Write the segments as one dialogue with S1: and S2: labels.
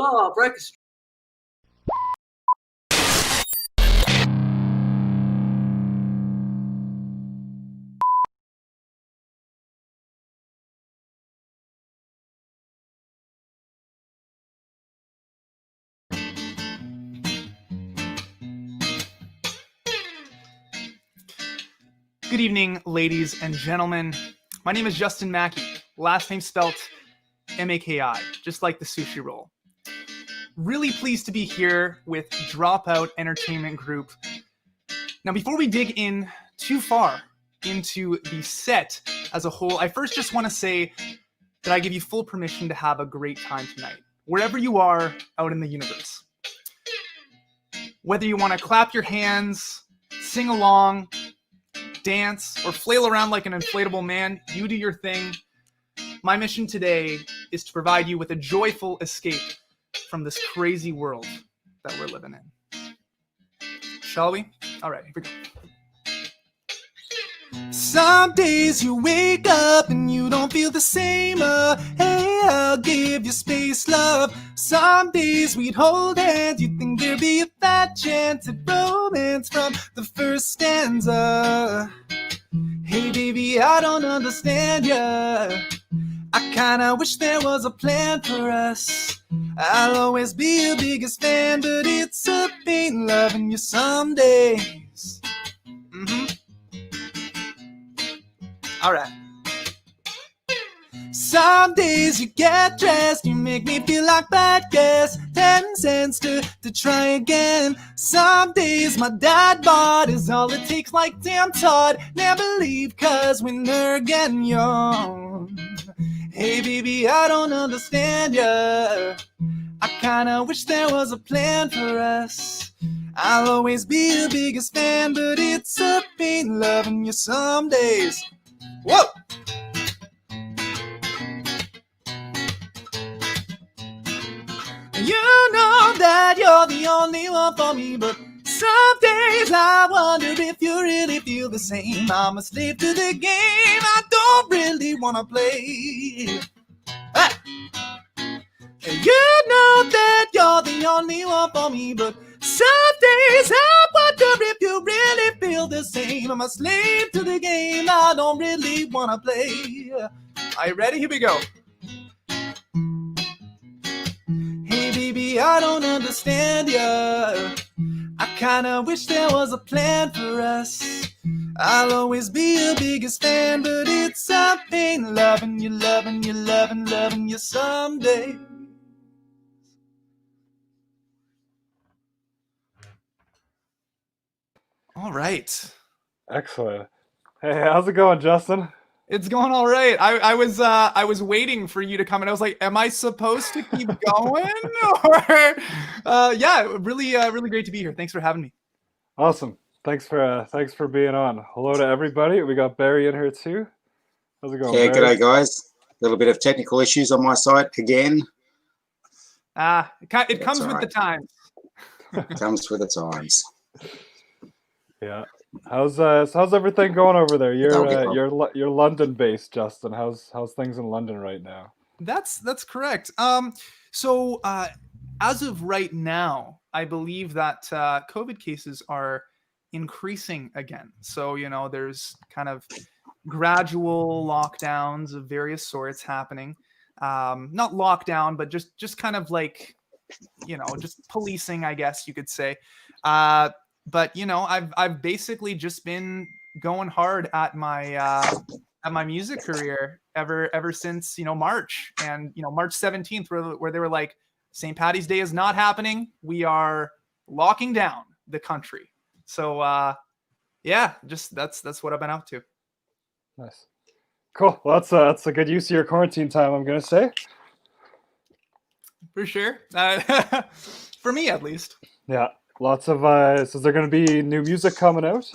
S1: Oh, break a string.
S2: Good evening, ladies and gentlemen. My name is Justin Maki, last name spelt M-A-K-I, just like the sushi roll. Really pleased to be here with Dropout Entertainment Group. Now, before we dig in too far into the set as a whole, I first just want to say that I give you full permission to have a great time tonight, wherever you are out in the universe. Whether you want to clap your hands, sing along, dance, or flail around like an inflatable man, you do your thing. My mission today is to provide you with a joyful escape from this crazy world that we're living in. Shall we? All right, here we go. Some days you wake up and you don't feel the same. Hey, I'll give you space, love. Some days we'd hold hands, you'd think there'd be a fat chance at romance from the first stanza. Hey, baby, I don't understand ya. I kinda wish there was a plan for us. I'll always be your biggest fan, but it's a pain loving you some days. All right. Some days you get dressed, you make me feel like bad guess. 10 cents to try again. Some days my dad bod is all it takes, like damn Todd. Never leave, cause when they're getting young. Hey baby, I don't understand ya. I kinda wish there was a plan for us. I'll always be the biggest fan, but it's a pain loving you some days. Whoa! You know that you're the only one for me, but some days I wonder if you really feel the same. I'm a slave to the game I don't really want to play. Ah! You know that you're the only one for me, but some days I wonder if you really feel the same. I'm a slave to the game I don't really want to play. Are you ready? Here we go. Hey baby, I don't understand ya. I kinda wish there was a plan for us. I'll always be your biggest fan, but it's a pain loving you, loving you, loving you someday. All right.
S3: Excellent. Hey, how's it going, Justin?
S2: It's going all right. I was waiting for you to come, and I was like, "Am I supposed to keep going?" Or, yeah, really great to be here. Thanks for having me.
S3: Awesome. Thanks for being on. Hello to everybody. We got Barry in here too. How's it going?
S4: Yeah,
S3: Barry?
S4: g'day guys. A little bit of technical issues on my side again.
S2: It comes with
S4: right.
S2: the times.
S4: It comes with the times.
S3: Yeah. How's everything going over there? You're London based, Justin. How's things in London right now?
S2: That's correct. So as of right now, I believe that COVID cases are increasing again. So there's kind of gradual lockdowns of various sorts happening. Not lockdown, but just kind of like just policing, I guess you could say. But I've basically just been going hard at my music career ever since March, and March 17th, where they were like, St. Paddy's Day is not happening. We are locking down the country. So yeah, just that's what I've been up to.
S3: Nice, cool. Well, that's a good use of your quarantine time, I'm gonna say.
S2: For sure, for me at least.
S3: Yeah. Lots of so is there going to be new music coming out?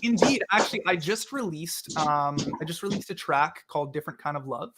S2: Indeed, actually, I just released a track called "Different Kind of Love,"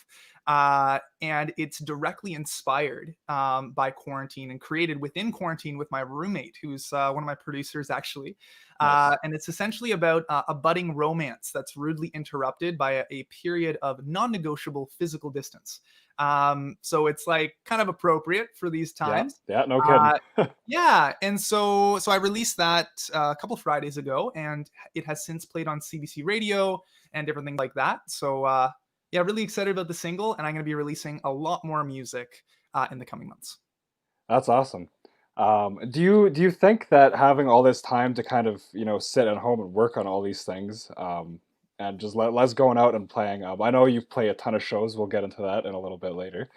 S2: and it's directly inspired by quarantine and created within quarantine with my roommate, who's one of my producers, actually. Nice. And it's essentially about a budding romance that's rudely interrupted by a period of non-negotiable physical distance. So it's like kind of appropriate for these times.
S3: Yeah, no kidding.
S2: Yeah, and so I released that a couple Fridays ago, and it has since played on CBC Radio and everything like that. So yeah, really excited about the single, and I'm going to be releasing a lot more music in the coming months.
S3: That's awesome. Do you think that having all this time to kind of, sit at home and work on all these things, and just less going out and playing, I know you play a ton of shows. We'll get into that in a little bit later.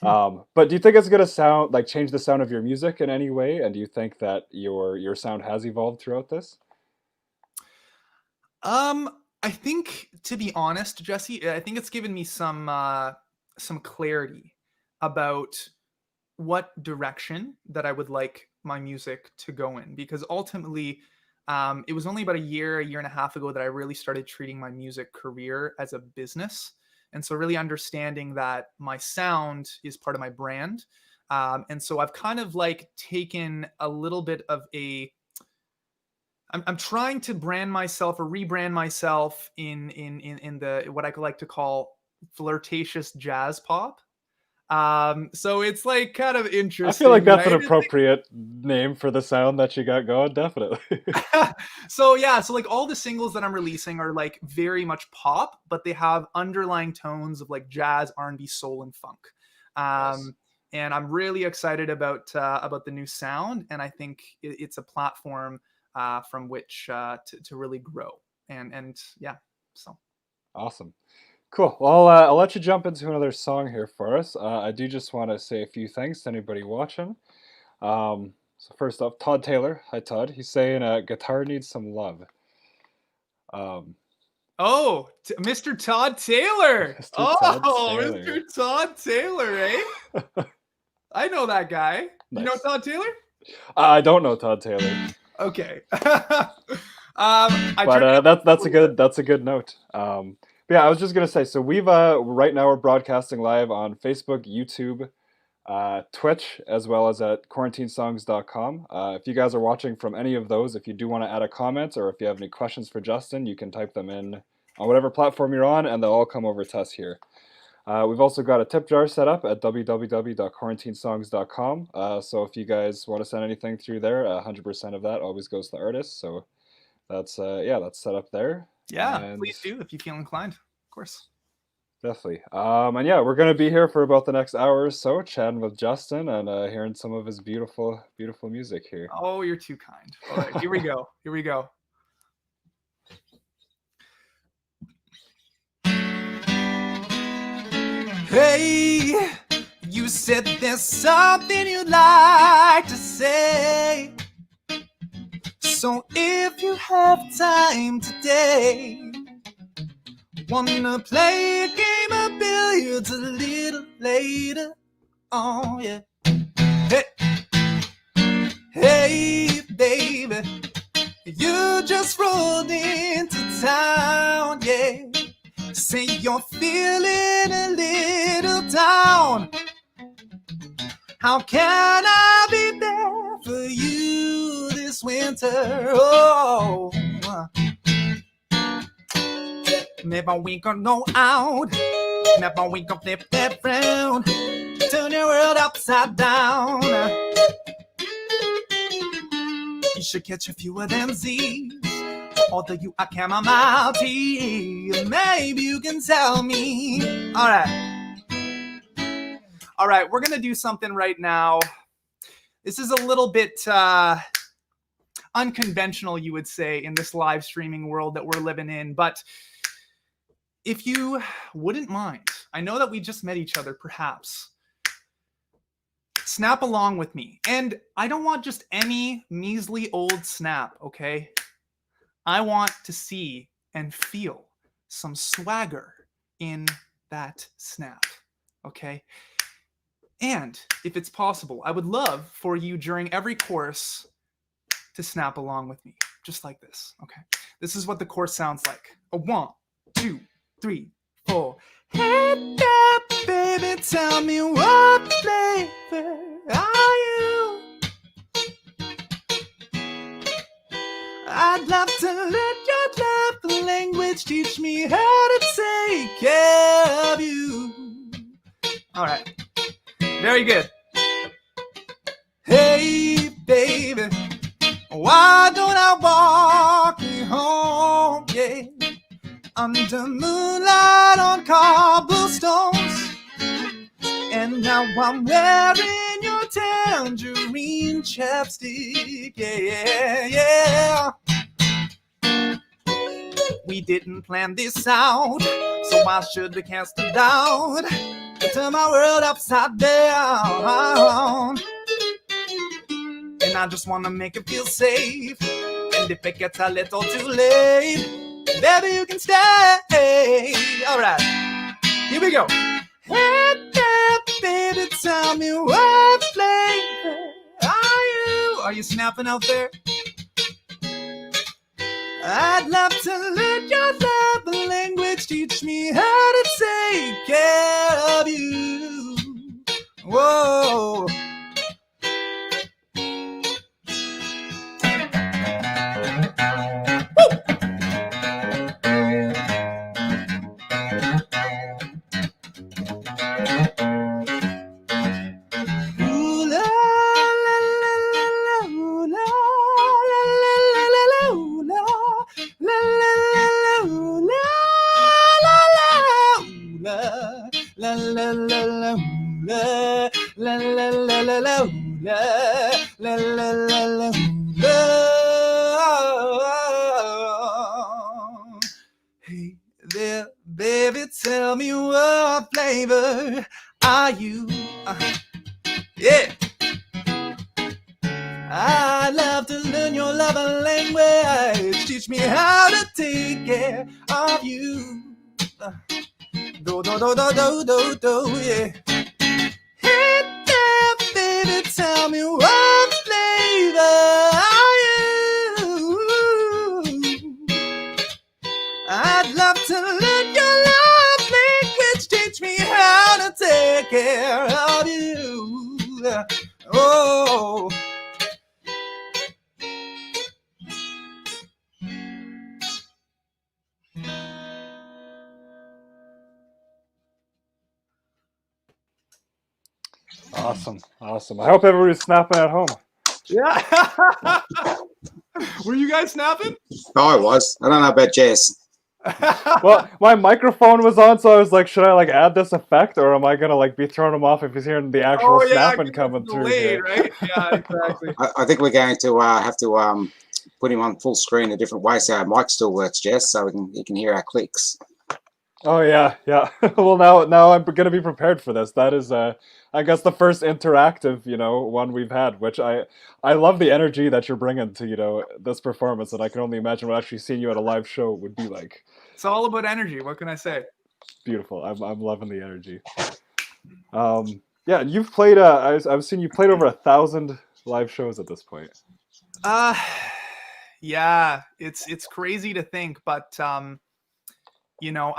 S3: But do you think it's gonna change the sound of your music in any way? And do you think that your sound has evolved throughout this?
S2: I think, to be honest, Jesse, I think it's given me some clarity about what direction that I would like my music to go in, because ultimately it was only about a year and a half ago that I really started treating my music career as a business. And so really understanding that my sound is part of my brand. And so I've kind of like taken a little bit of I'm trying to brand myself or rebrand myself in the what I like to call flirtatious jazz pop. So it's like kind of interesting.
S3: I feel like that's
S2: right?
S3: an appropriate name for the sound that you got going, definitely.
S2: So yeah, so like all the singles that I'm releasing are like very much pop, but they have underlying tones of like jazz, R&B, soul, and funk.
S3: Nice.
S2: And I'm really excited about the new sound, and I think it's a platform from which to really grow. And yeah, so
S3: Awesome. Cool. Well, I'll let you jump into another song here for us. I do just want to say a few things to anybody watching. So first off, Todd Taylor. Hi, Todd. He's saying guitar needs some love.
S2: Oh, Mr. Todd Taylor.
S3: Mr. Todd Taylor.
S2: Mr. Todd Taylor, eh? I know that guy.
S3: Nice.
S2: You know Todd Taylor?
S3: I don't know Todd Taylor.
S2: Okay.
S3: That's a good note. But yeah, I was just gonna say. So we've right now we're broadcasting live on Facebook, YouTube, Twitch, as well as at quarantinesongs.com. If you guys are watching from any of those, if you do want to add a comment or if you have any questions for Justin, you can type them in on whatever platform you're on, and they'll all come over to us here. We've also got a tip jar set up at www.quarantinesongs.com. So if you guys want to send anything through there, 100% of that always goes to the artist. So that's set up there.
S2: Yeah,
S3: And
S2: please do if you feel inclined, of course.
S3: definitely. And yeah, we're gonna be here for about the next hour or so, chatting with Justin and hearing some of his beautiful, beautiful music here.
S2: Oh, you're too kind. All right, here we go. Here we go. Hey, you said there's something you'd like to say. So if you have time today, wanna play a game of billiards a little later? Oh yeah. Hey, hey, baby, you just rolled into town, yeah. Say you're feeling a little down. How can I be there for you this winter? Oh, never we gonna go out. Never we gonna flip that round. Turn your world upside down. You should catch a few of them Z's. Although you are chamomile tea, maybe you can tell me. All right, we're gonna do something right now. This is a little bit unconventional, you would say, in this live streaming world that we're living in. But if you wouldn't mind, I know that we just met each other, perhaps. Snap along with me. And I don't want just any measly old snap, okay? I want to see and feel some swagger in that snap, okay? And if it's possible, I would love for you during every chorus to snap along with me, just like this, okay? This is what the chorus sounds like. A 1, 2, 3, 4. Hey there, baby, tell me what flavor are you? I'd love to let your love language teach me how to take care of you. All right. Very good. Hey, baby, why don't I walk you home? Yeah, under moonlight on cobblestones. And now I'm wearing your tangerine chapstick. Yeah, yeah, yeah. We didn't plan this out, so why should we cast a doubt? Turn my world upside down. And I just wanna make it feel safe. And if it gets a little too late, baby, you can stay. All right, here we go. Hey there, baby, tell me what flavor are you? Are you snapping out there? I'd love to learn your love language. Teach me how to take care of you. Whoa. Hey there, baby, tell me what flavor are you? Yeah. I'd love to learn your love language. Teach me how to take care of you. Do, do, do, do, do, do, do, yeah. Hey there, baby, tell me what flavor are you? I'd love to learn your love language. Teach me how to take care of you. Oh.
S3: Awesome. Awesome. I hope everybody's snapping at home.
S2: Yeah. Were you guys snapping?
S4: I was. I don't know about Jess.
S3: Well, my microphone was on, so I was like, should I like add this effect, or am I gonna like be throwing him off if he's hearing the actual snapping coming through?
S2: Delayed, right? Yeah, exactly.
S4: I think we're going to have to put him on full screen a different way so our mic still works, Jess, so he can hear our clicks.
S3: Oh yeah, yeah. Well, now I'm gonna be prepared for this. That is, I guess, the first interactive, one we've had. Which I love the energy that you're bringing to, this performance, and I can only imagine what actually seeing you at a live show would be like.
S2: It's all about energy. What can I say?
S3: Beautiful. I'm loving the energy. Yeah, you've played. I've seen you played over 1,000 live shows at this point.
S2: Yeah, it's crazy to think, but I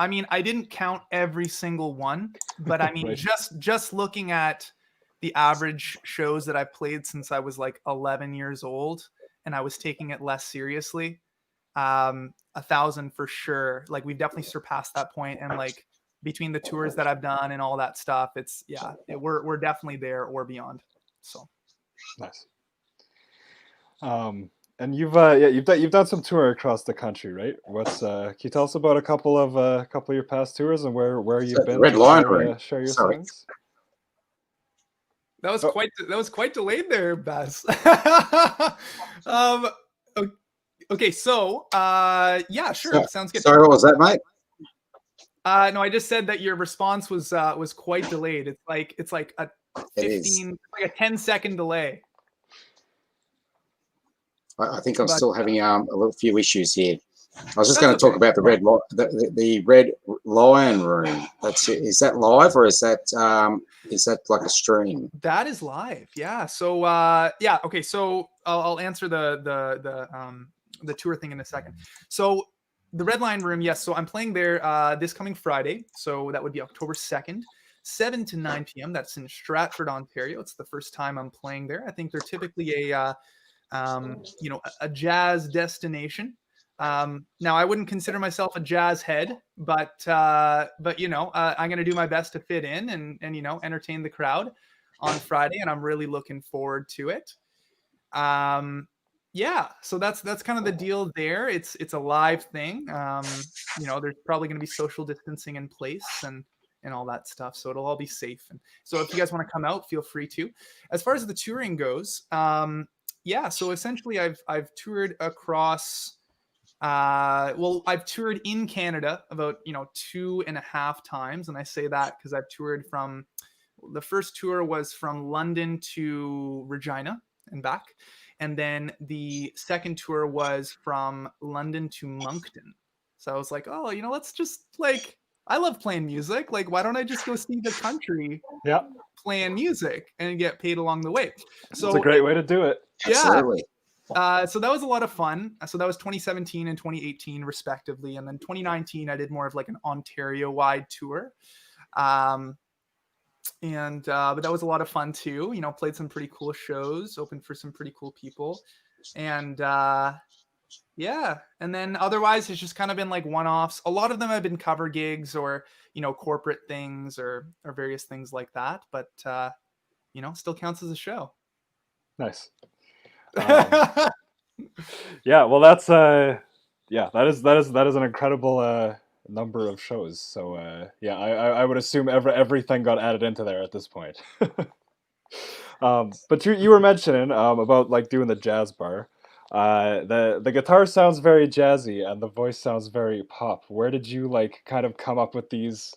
S2: mean, I didn't count every single one, but I mean,
S3: Right.
S2: just looking at the average shows that I've played since I was like 11 years old, and I was taking it less seriously. 1,000 for sure. Like we've definitely surpassed that point, and like between the tours that I've done and all that stuff, we're definitely there or beyond. So
S3: nice. And you've done some touring across the country, right? Can you tell us about a couple of your past tours and where you've been?
S4: Red Lion Room.
S3: Share your
S4: Sorry.
S3: songs.
S2: that was quite delayed there, Bess. Okay, so yeah, sure, sounds good.
S4: Sorry, what was that, mate?
S2: No, I just said that your response was quite delayed. It's like a 10-second delay.
S4: I think I'm still having a little few issues here. I was just going to talk about the Red Lion Room. Is that live or is that like a stream?
S2: That is live, yeah. So yeah, okay. So I'll answer the tour thing in a second. So the Red Lion Room, yes. So I'm playing there this coming Friday. So that would be October 2nd, 7 to 9 p.m. That's in Stratford, Ontario. It's the first time I'm playing there. I think they're typically a jazz destination. Now I wouldn't consider myself a jazz head, but you know, I'm gonna do my best to fit in and you know, entertain the crowd on Friday, and I'm really looking forward to it. Yeah, so that's kind of the deal there. It's a live thing. You know, there's probably gonna be social distancing in place and all that stuff, so it'll all be safe. And so if you guys want to come out, feel free to. As far as the touring goes, yeah, so essentially I've toured across well, I've toured in Canada about, you know, 2.5 times. And I say that because I've toured from the first tour was from London to Regina and back. And then the second tour was from London to Moncton. So I was like, oh, you know, let's just like, I love playing music. Like, why don't I just go see the country
S3: Yeah,
S2: playing music and get paid along the way? So
S3: it's a great way to do it.
S2: yeah.
S4: Absolutely.
S2: So that was a lot of fun. So that was 2017 and 2018 respectively. And then 2019, I did more of like an Ontario-wide tour. But that was a lot of fun too. You know, played some pretty cool shows, opened for some pretty cool people. And yeah. And then otherwise, it's just kind of been like one-offs. A lot of them have been cover gigs or, you know, corporate things or various things like that. But, you know, still counts as a show.
S3: Nice. Yeah, well, that's yeah, that is an incredible number of shows. So yeah, I would assume everything got added into there at this point. But you were mentioning about like doing the jazz bar. The guitar sounds very jazzy and the voice sounds very pop. Where did you like kind of come up with these,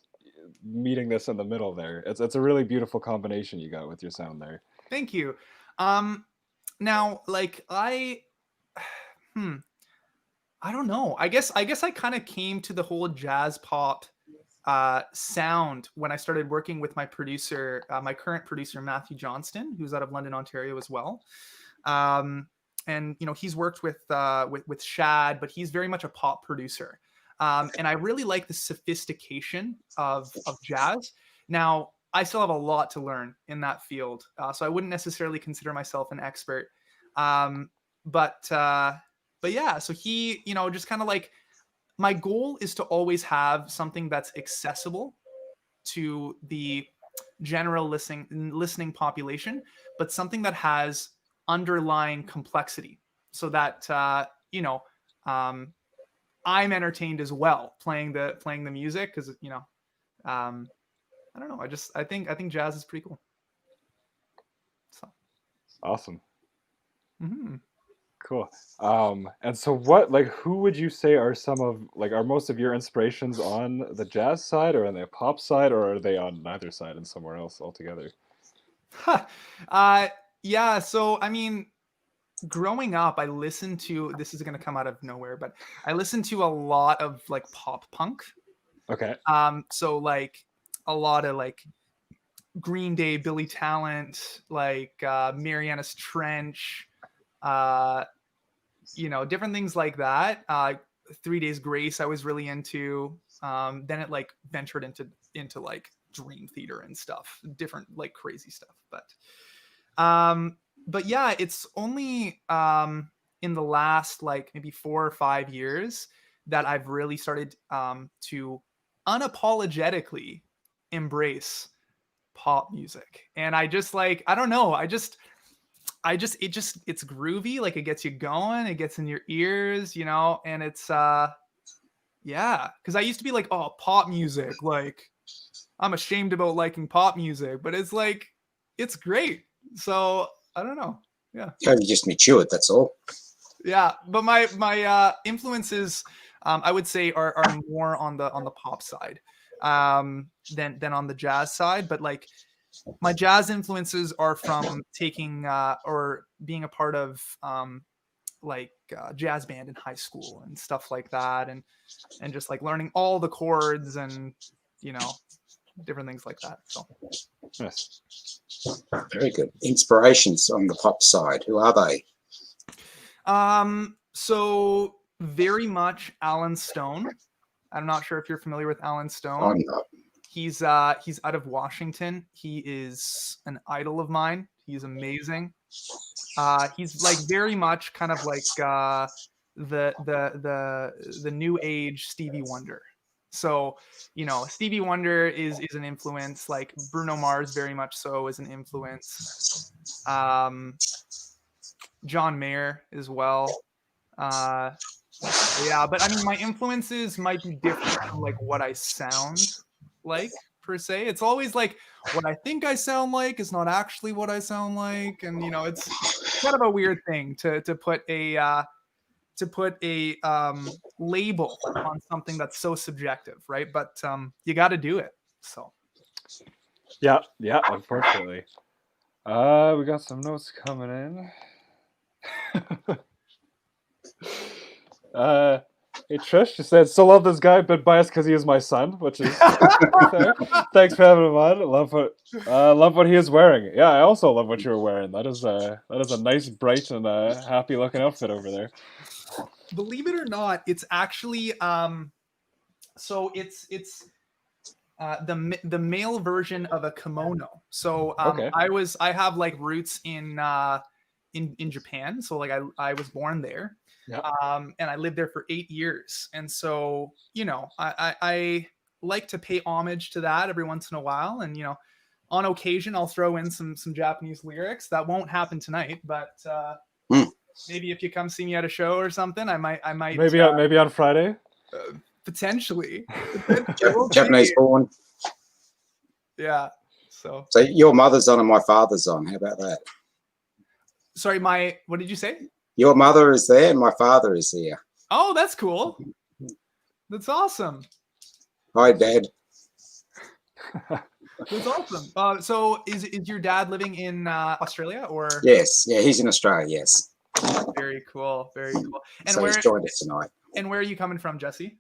S3: meeting this in the middle there? It's a really beautiful combination you got with your sound there.
S2: Thank you. Now, like I don't know. I guess I kind of came to the whole jazz pop sound when I started working with my producer, my current producer Matthew Johnston, who's out of London, Ontario as well. And you know, he's worked with Shad, but he's very much a pop producer. And I really like the sophistication of jazz. Now, I still have a lot to learn in that field, so I wouldn't necessarily consider myself an expert. But yeah, so he, you know, just kind of like, my goal is to always have something that's accessible to the general listening population, but something that has underlying complexity, so that you know, I'm entertained as well playing the music, because you know, I don't know. I think jazz is pretty cool. So
S3: Awesome.
S2: mm-hmm.
S3: Cool. And so who would you say are are most of your inspirations on the jazz side or on the pop side, or are they on neither side and somewhere else altogether?
S2: Yeah. So, I mean, growing up, I listened to, this is going to come out of nowhere, but I listened to a lot of like pop punk.
S3: Okay.
S2: So like a lot of like Green Day, Billy Talent, like Marianas Trench, you know, different things like that. 3 Days Grace I was really into. Then it like ventured into like Dream Theater and stuff, different like crazy stuff. But yeah, it's only in the last like maybe 4 or 5 years that I've really started to unapologetically embrace pop music. And I just like, I don't know, it's groovy, like it gets you going, it gets in your ears, you know, and it's yeah, because I used to be like, oh, pop music, like I'm ashamed about liking pop music, but it's like, it's great. So I don't know. Yeah.
S4: You just matured, that's all.
S2: Yeah, but my influences, I would say, are more on the pop side than on the jazz side. But like my jazz influences are from taking or being a part of like jazz band in high school and stuff like that, and just like learning all the chords and, you know, different things like that. So
S3: Yes.
S4: Very good. Inspirations on the pop side, who are they?
S2: So very much Alan Stone. I'm not sure if you're familiar with Alan Stone.
S4: I'm not.
S2: He's out of Washington. He is an idol of mine. He's amazing. He's like very much kind of like the new age Stevie Wonder. So, Stevie Wonder is an influence, like Bruno Mars very much so is an influence. John Mayer as well. Yeah, but I mean, my influences might be different from like what I sound like per se. It's always like what I think I sound like is not actually what I sound like, and it's kind of a weird thing to put a label on something that's so subjective, right? But you got to do it. So
S3: Yeah, unfortunately. We got some notes coming in. Hey Trish, you said still love this guy, but biased because he is my son, which is fair. Thanks for having him on. Love what he is wearing. Yeah, I also love what you're wearing. That is a nice, bright, and happy looking outfit over there.
S2: believe it or not, it's actually so it's the male version of a kimono. So
S3: Okay.
S2: I have like roots in Japan. So like I was born there.
S3: Yeah.
S2: And I lived there for 8 years. And so, I like to pay homage to that every once in a while. And, on occasion, I'll throw in some Japanese lyrics. That won't happen tonight, but maybe if you come see me at a show or something, I might
S3: maybe on Friday.
S2: Potentially.
S4: Japanese born.
S2: Yeah. So
S4: your mother's on and my father's on. How about that?
S2: Sorry, what did you say?
S4: Your mother is there and my father is here.
S2: Oh, that's cool. That's awesome.
S4: Hi, Dad.
S2: That's awesome. So is your dad living in Australia or?
S4: Yes. Yeah, he's in Australia, yes.
S2: Very cool. Very cool. And
S4: so he's joined us tonight.
S2: And where are you coming from, Jesse?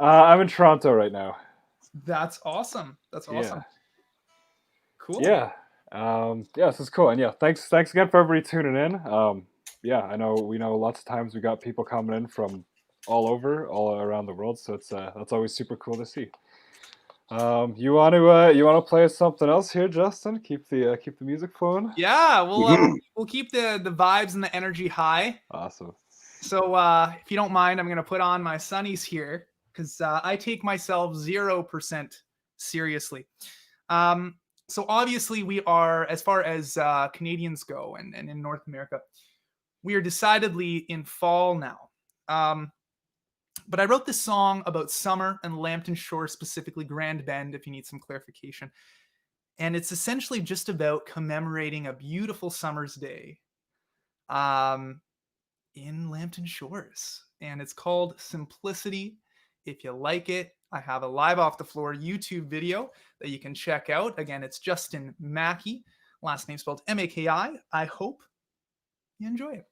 S3: I'm in Toronto right now.
S2: That's awesome. That's awesome.
S3: Yeah.
S2: Cool.
S3: Yeah. This is cool. And yeah, thanks again for everybody tuning in. Yeah, we know lots of times we got people coming in from all around the world, so it's that's always super cool to see. You want to play something else here, Justin? Keep the music flowing.
S2: Yeah, we'll keep the vibes and the energy high.
S3: Awesome.
S2: So if you don't mind, I'm gonna put on my sunnies here because I take myself 0% seriously. So obviously we are, as far as Canadians go, and in North America, we are decidedly in fall now. But I wrote this song about summer and Lambton Shore, specifically Grand Bend, if you need some clarification. And it's essentially just about commemorating a beautiful summer's day in Lambton Shores. And it's called Simplicity. If you like it, I have a live off the floor YouTube video that you can check out. Again, it's Justin Maki, last name spelled M-A-K-I. I hope you enjoy it.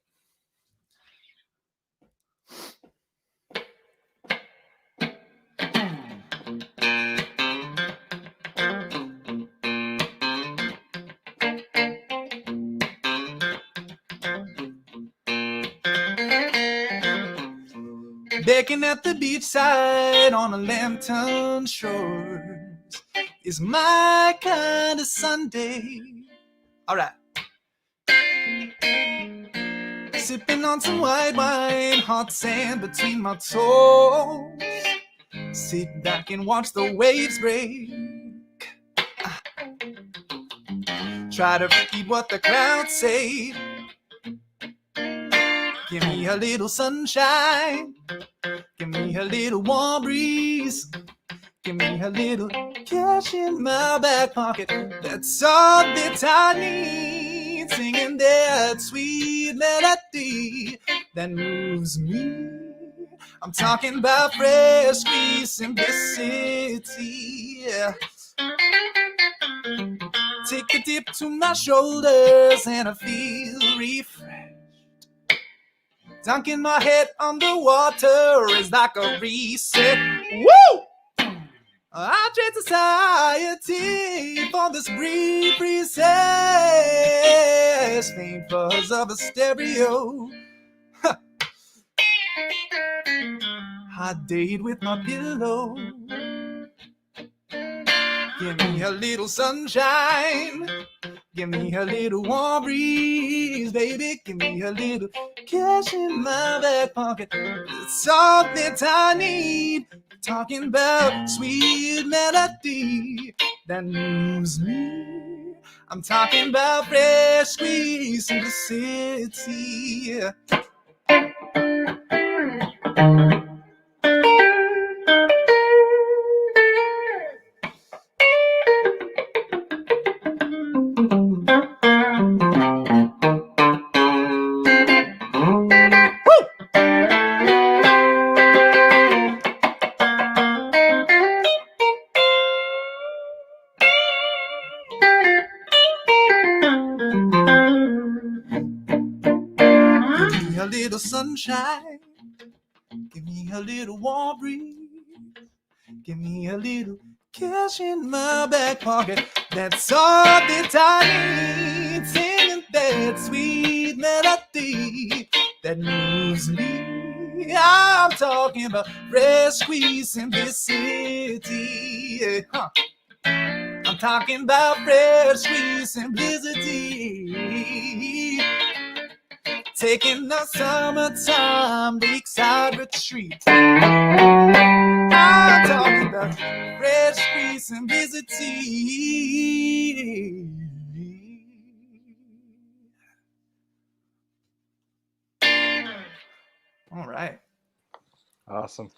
S2: Baking at the beachside on the Lambton Shores is my kind of Sunday. All right. Sipping on some white wine, hot sand between my toes. Sit back and watch the waves break. Try to read what the crowds say. Give me a little sunshine. Give me a little warm breeze. Give me a little cash in my back pocket. That's all that I need. Singing that sweet melody that moves me. I'm talking about fresh, sweet simplicity. Yeah. Take a dip to my shoulders and I feel refreshed. Dunking my head underwater is like a reset. Woo! I trade society for this brief recess. Faint fuzz of a stereo. I date with my pillow. Give me a little sunshine. Give me a little warm breeze, baby. Give me a little cash in my back pocket. It's all that I need. Talking about sweet melody that moves me. I'm talking about fresh squeeze simplicity. Give me a little sunshine. Give me a little warm breeze. Give me a little cash in my back pocket. That's all that I need. Singing that sweet melody that moves me. I'm talking about fresh squeeze simplicity. Huh. I'm talking about fresh squeeze simplicity. Taking the summertime lakeside retreat. I'm talking about fresh squeeze simplicity. All right.
S3: Awesome.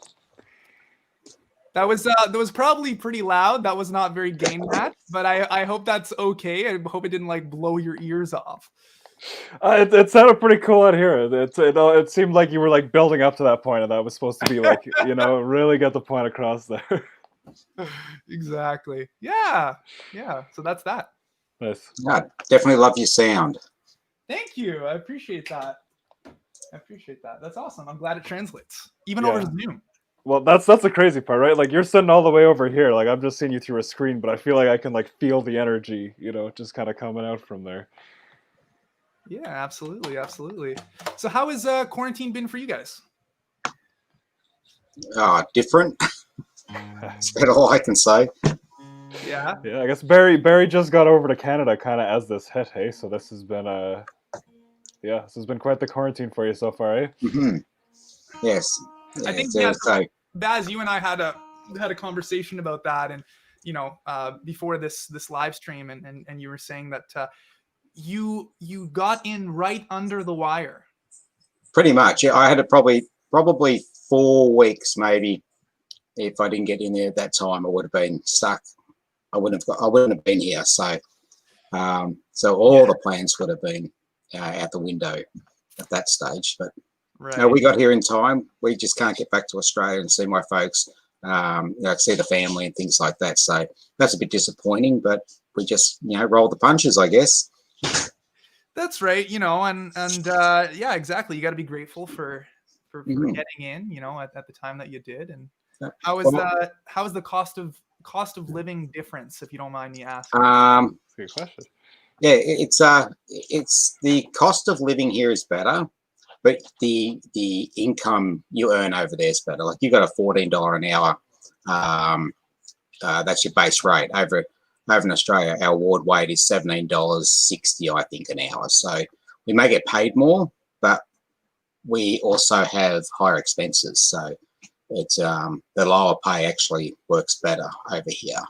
S2: That was probably pretty loud. That was not very gain matched, but I hope that's okay. I hope it didn't like blow your ears off.
S3: It sounded pretty cool out here. It seemed like you were like building up to that point, and that was supposed to be like, really get the point across there.
S2: Exactly. Yeah. So that's that.
S3: Nice.
S4: Yeah, definitely love your sound.
S2: Thank you. I appreciate that. That's awesome. I'm glad it translates, even over Zoom.
S3: Well, that's the crazy part, right? Like you're sitting all the way over here. Like I'm just seeing you through a screen, but I feel like I can like feel the energy, just kind of coming out from there.
S2: Yeah, absolutely. So how has quarantine been for you guys?
S4: Different. That's about all I can say.
S2: Yeah.
S3: Yeah, I guess Barry just got over to Canada kind of as this hit, hey? So this has been this has been quite the quarantine for you so far, eh?
S4: Mm-hmm. Yes.
S2: I think Baz, you and I had a conversation about that, and before this live stream, and you were saying that you got in right under the wire.
S4: Pretty much. Yeah, I had probably 4 weeks maybe. If I didn't get in there at that time, I would have been stuck. I wouldn't have been here. So all the plans would have been out the window at that stage. But we got here in time. We just can't get back to Australia and see my folks. See the family and things like that. So that's a bit disappointing, but we just roll the punches, I guess.
S2: That's right. Yeah, exactly. You got to be grateful for getting in. At the time that you did. And how is the cost of living difference, if you don't mind me asking?
S3: That's a good question.
S4: Yeah, it's the cost of living here is better, but the income you earn over there is better. Like you got a $14 an hour. That's your base rate. Over in Australia, our award wage is $17.60, I think, an hour. So we may get paid more, but we also have higher expenses. So it's the lower pay actually works better over here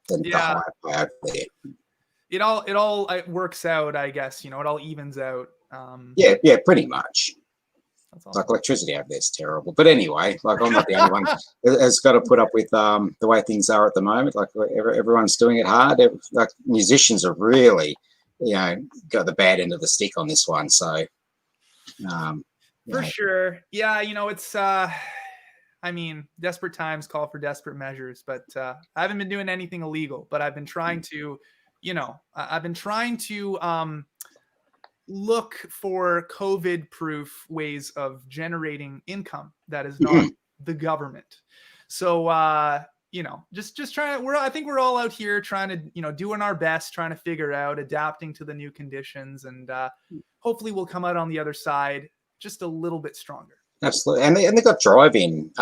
S4: than the higher pay over there.
S2: It all works out, I guess. It all evens out.
S4: Yeah, pretty much. That's awesome. Like electricity over there is terrible. But anyway, like I'm not the only one that's got to put up with the way things are at the moment. Like everyone's doing it hard. Like musicians are really, got the bad end of the stick on this one. So,
S2: for sure, yeah. It's desperate times call for desperate measures. But I haven't been doing anything illegal. But I've been trying to, look for COVID-proof ways of generating income that is not the government. So, just trying to, I think we're all out here trying to, doing our best, trying to figure out, adapting to the new conditions, and hopefully we'll come out on the other side just a little bit stronger.
S4: Absolutely. And they've got drive-in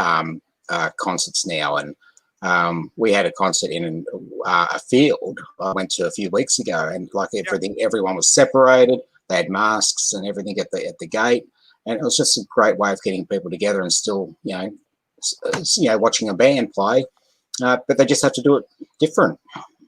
S4: concerts now, and We had a concert in a field I went to a few weeks ago, and like everyone was separated. They had masks and everything at the gate, and it was just a great way of getting people together and still, watching a band play. But they just have to do it different.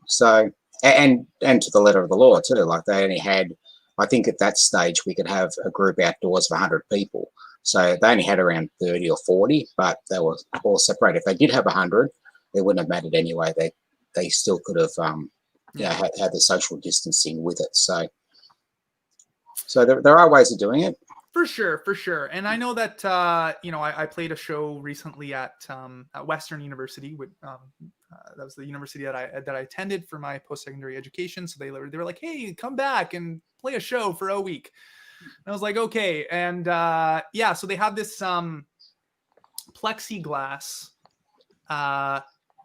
S4: So, and to the letter of the law too. Like they only had, I think at that stage we could have a group outdoors of 100 people. So they only had around 30 or 40, but they were all separated. If they did have 100, it wouldn't have mattered anyway. They still could have had the social distancing with it. So there are ways of doing it.
S2: For sure. And I know that I played a show recently at Western University. That was the university that I attended for my post-secondary education. So they were like, "Hey, come back and play a show for a week." And I was like, "Okay." And so they have this plexiglass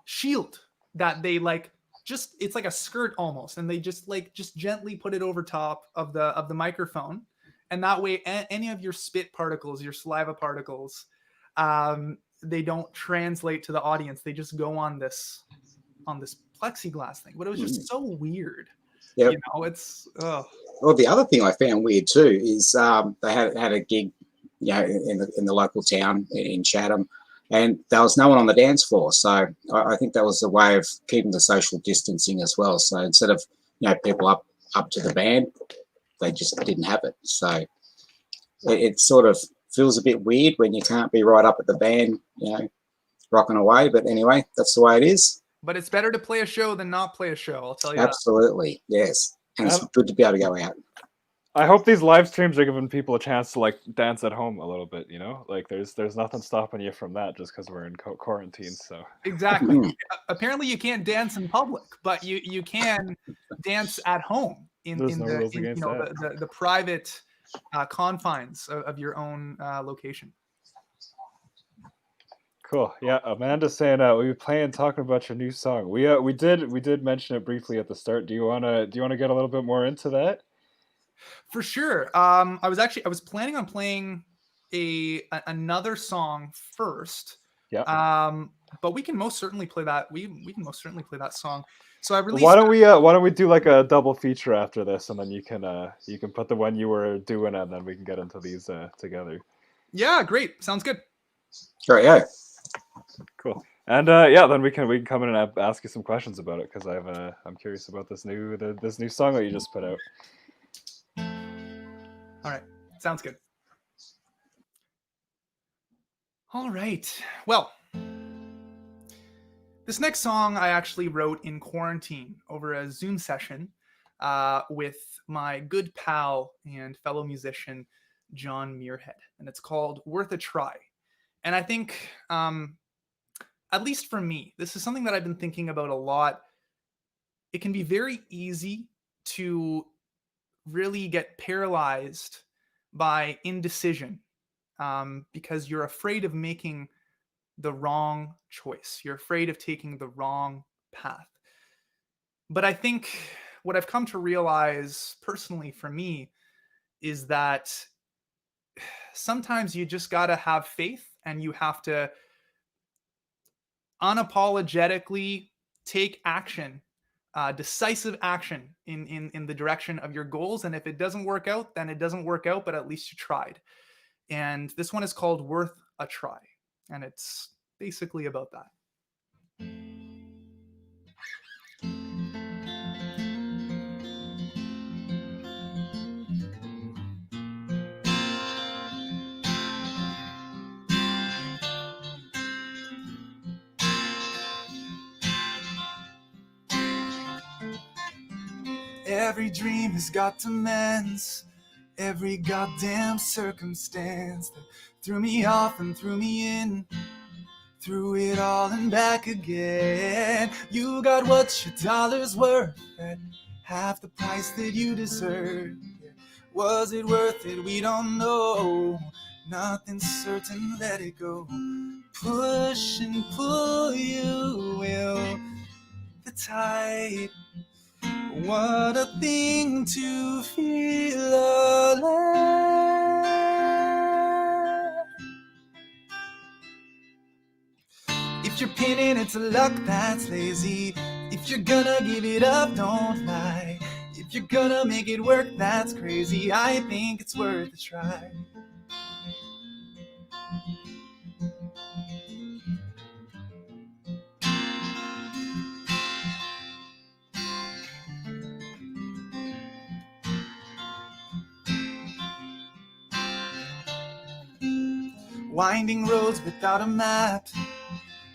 S2: shield that they it's like a skirt almost, and they just gently put it over top of the microphone, and that way any of your spit particles, your saliva particles, they don't translate to the audience. They just go on this plexiglass thing. But it was just so weird.
S4: Yeah,
S2: it's
S4: Well, the other thing I found weird too is they had a gig, in the local town in Chatham, and there was no one on the dance floor. So I think that was a way of keeping the social distancing as well. So instead of people up to the band, they just didn't have it. So it sort of feels a bit weird when you can't be right up at the band, rocking away. But anyway, that's the way it is.
S2: But it's better to play a show than not play a show. I'll tell you.
S4: Absolutely, yes. And it's good to be able to go out.
S3: I hope these live streams are giving people a chance to dance at home a little bit, there's nothing stopping you from that just because we're in quarantine. So
S2: exactly. Apparently you can't dance in public, but you can dance at home in the private confines of your own location.
S3: Cool. Yeah, Amanda's saying we were talking about your new song. We did mention it briefly at the start. Do you wanna get a little bit more into that?
S2: For sure. I was planning on playing another song first.
S3: Yeah.
S2: But we can most certainly play that. We can most certainly play that song. So I released.
S3: Why don't we do like a double feature after this, and then you can put the one you were doing, and then we can get into these together.
S2: Yeah, great. Sounds good.
S4: Great, yeah.
S3: Cool. And then we can come in and ask you some questions about it, because I'm curious about this new song that you just put out.
S2: All right, sounds good. All right, well, this next song I actually wrote in quarantine over a Zoom session with my good pal and fellow musician, John Muirhead, and it's called Worth a Try. And I think, at least for me, this is something that I've been thinking about a lot. It can be very easy to really get paralyzed by indecision because you're afraid of making the wrong choice. You're afraid of taking the wrong path. But I think what I've come to realize personally for me is that sometimes you just got to have faith, and you have to unapologetically take action, decisive action in the direction of your goals. And if it doesn't work out, then it doesn't work out, but at least you tried. And this one is called Worth a Try. And it's basically about that. Every dream has got demands, every goddamn circumstance that threw me off and threw me in, threw it all and back again. You got what your dollar's worth at half the price that you deserve. Was it worth it? We don't know. Nothing's certain, let it go. Push and pull, you will. The tide. What a thing to feel alive. If you're pinning it to luck, that's lazy. If you're gonna give it up, don't lie. If you're gonna make it work, that's crazy. I think it's worth a try. Winding roads without a map.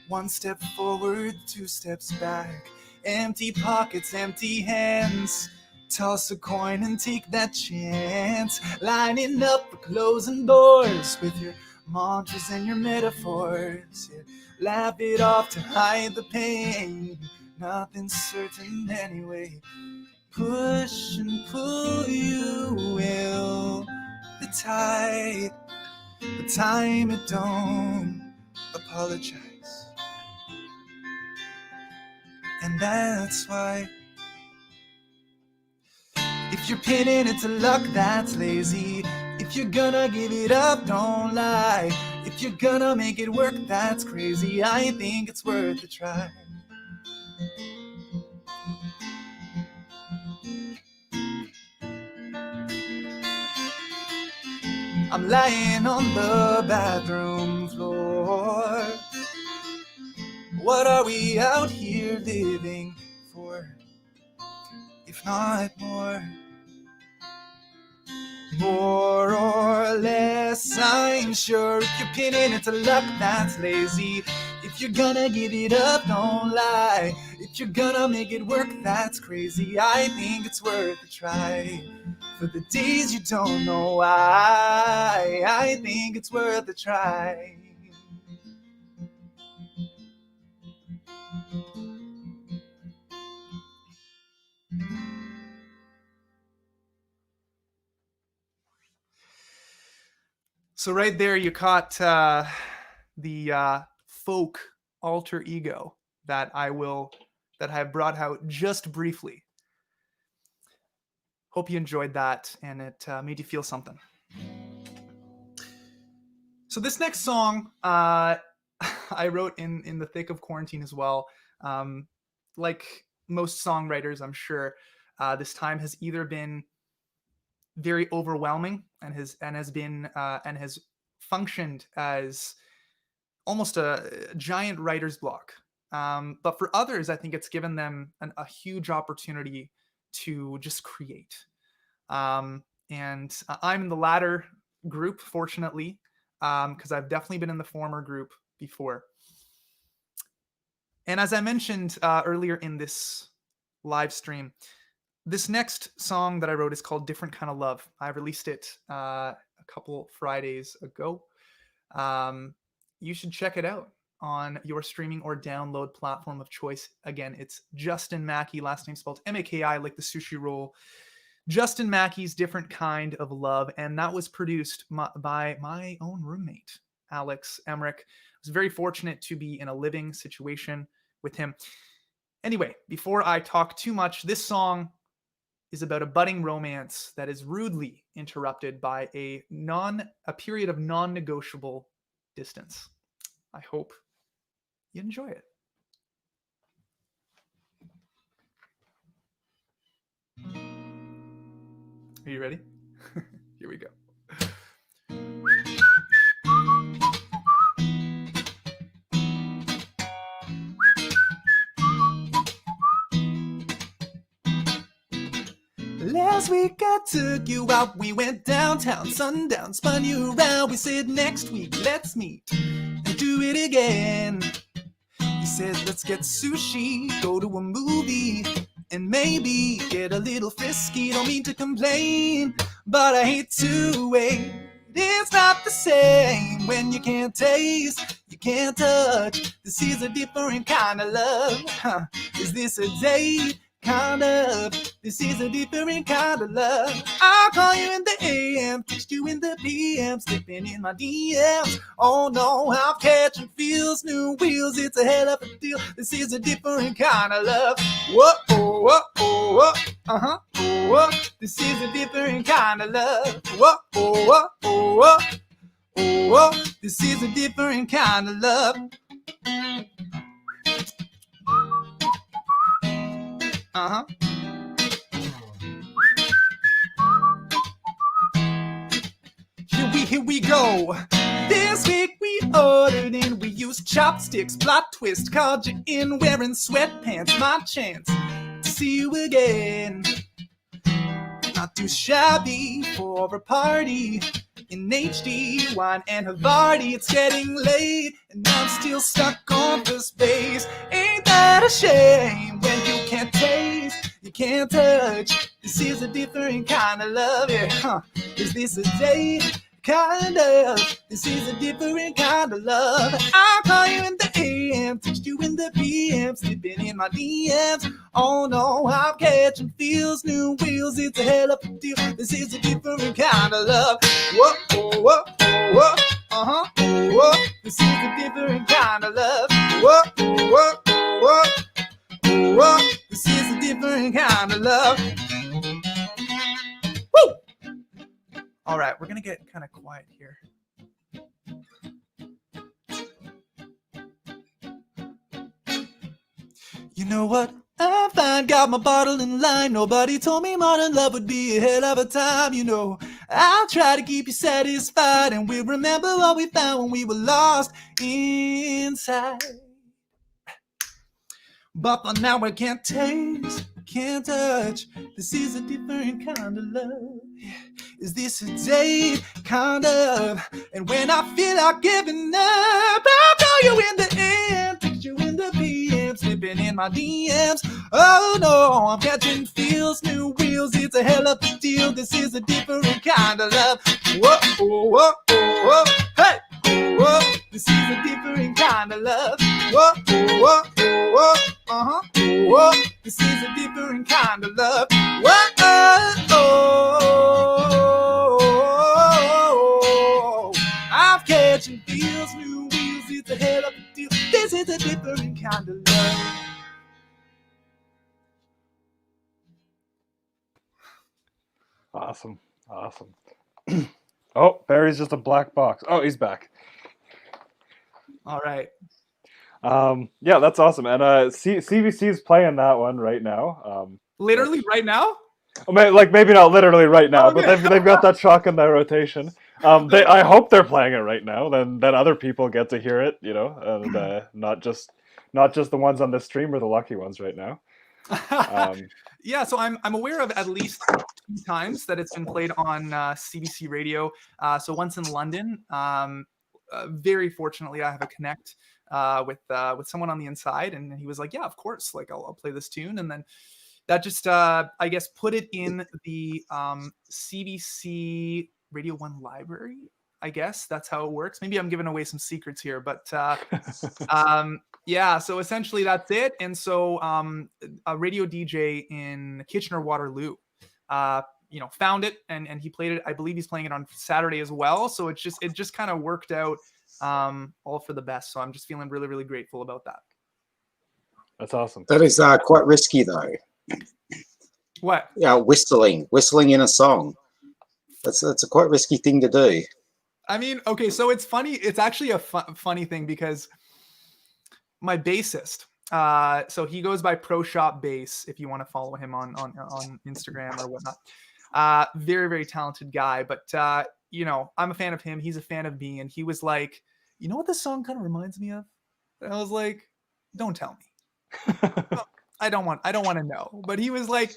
S2: One step forward, two steps back. Empty pockets, empty hands. Toss a coin and take that chance. Lining up for closing doors with your mantras and your metaphors. Yeah. Laugh it off to hide the pain. Nothing's certain anyway. Push and pull, you will. The tide, the time it don't apologize. And that's why, if you're pinning it to luck, that's lazy. If you're gonna give it up, don't lie. If you're gonna make it work, that's crazy. I think it's worth a try. I'm lying on the bathroom floor. What are we out here living for? If not more. More or less, I'm sure. If you're pinning it to luck, that's lazy. If you're gonna give it up, don't lie. If you're gonna make it work, that's crazy. I think it's worth a try. For the days you don't know why, I think it's worth a try. So right there, you caught the folk alter ego that I have brought out just briefly. Hope you enjoyed that and it made you feel something. So this next song I wrote in the thick of quarantine as well. Like most songwriters, I'm sure, this time has either been very overwhelming and has functioned as almost a giant writer's block. But for others, I think it's given them a huge opportunity to just create. And I'm in the latter group, fortunately, because I've definitely been in the former group before. And as I mentioned earlier in this live stream, this next song that I wrote is called Different Kind of Love. I released it a couple Fridays ago. You should check it out on your streaming or download platform of choice. Again, it's Justin Maki, last name spelled Maki, like the sushi roll. Justin Mackey's Different Kind of Love. And that was produced by my own roommate, Alex Emmerich. I was very fortunate to be in a living situation with him. Anyway, before I talk too much, this song is about a budding romance that is rudely interrupted by a period of non-negotiable distance. I hope you enjoy it. Are you ready? Here we go. Last week I took you out, we went downtown, sundown, spun you around. We said next week, let's meet and do it again. You said let's get sushi, go to a movie, and maybe get a little frisky. Don't mean to complain, but I hate to wait. It's not the same when you can't taste, you can't touch. This is a different kind of love. Is this a date? Kind of, this is a different kind of love. I'll call you in the AM, text you in the PM, slipping in my DMs. Oh no, I'm catching feels, new wheels, it's a hell of a deal. This is a different kind of love. Whoa, oh, whoa, oh, whoa, uh-huh, oh, whoa. This is a different kind of love. Whoa, oh, whoa, oh, whoa, oh, whoa. This is a different kind of love. Uh-huh. Here we go. This week we ordered in. We used chopsticks, plot twist, called you in wearing sweatpants. My chance to see you again. Not too shabby for a party in HD, wine and Havarti. It's getting late and I'm still stuck on first base. Ain't that a shame when you can't taste, you can't touch? This is a different kind of love, yeah, huh? Is this a date? Kind of. This is a different kind of love. I'll call you in the AM, text you in the PM, slipping in my DMs. Oh no, I'm catching feels, new wheels. It's a hell of a deal. This is a different kind of love. Whoa, whoa, whoa, whoa, uh-huh, whoa. This is a different kind of love. Whoa, whoa, whoa, whoa. This is a different kind of love. Woo! All right, we're gonna get kind of quiet here. You know what? I'm fine, got my bottle in line. Nobody told me modern love would be a hell of a time. You know, I'll try to keep you satisfied, and we'll remember what we found when we were lost inside. But for now I can't taste, can't touch. This is a different kind of love. Is this a date? Kind of. And when I feel like giving up, I'll call you in the AM, text you in the PM, slipping in my DMs. Oh no, I'm catching feels, new wheels. It's a hell of a deal. This is a different kind of love. Whoa, whoa, whoa, whoa, hey, whoa. This is a different kind of love. Whoa, whoa, whoa, uh-huh, whoa. This is a different kind of love. Whoa, oh, I'm catching feels, new wheels. It's a hell of a deal. This is a different kind of love.
S3: Awesome. Oh, Barry's just a black box. Oh, he's back.
S2: All right.
S3: Yeah, that's awesome. And CBC is playing that one right now.
S2: Literally right now?
S3: Like maybe not literally right now,
S2: Okay.
S3: but they've got that track in their rotation. I hope they're playing it right now. Then other people get to hear it, you know, and not just the ones on the stream or the lucky ones right now.
S2: Yeah, so I'm aware of at least 2 times that it's been played on CBC radio. So once in London. Very fortunately, I have a connect with someone on the inside, and he was like, "Yeah, of course, like I'll play this tune," and then that just I guess put it in the CBC Radio 1 library. I guess that's how it works. Maybe I'm giving away some secrets here, but yeah, so essentially that's it. And so a radio DJ in Kitchener-Waterloo found it and he played it. I believe he's playing it on Saturday as well. So it just kind of worked out all for the best. So I'm just feeling really, really grateful about that.
S3: That's awesome.
S4: That is quite risky though.
S2: What?
S4: Yeah, whistling in a song. That's a quite risky thing to do.
S2: I mean, okay, so it's funny. It's actually a funny thing because my bassist, so he goes by Pro Shop Bass if you want to follow him on Instagram or whatnot. Very, very talented guy, but I'm a fan of him. He's a fan of me, and he was like, "You know what this song kind of reminds me of?" And I was like, "Don't tell me." I don't want to know. But he was like,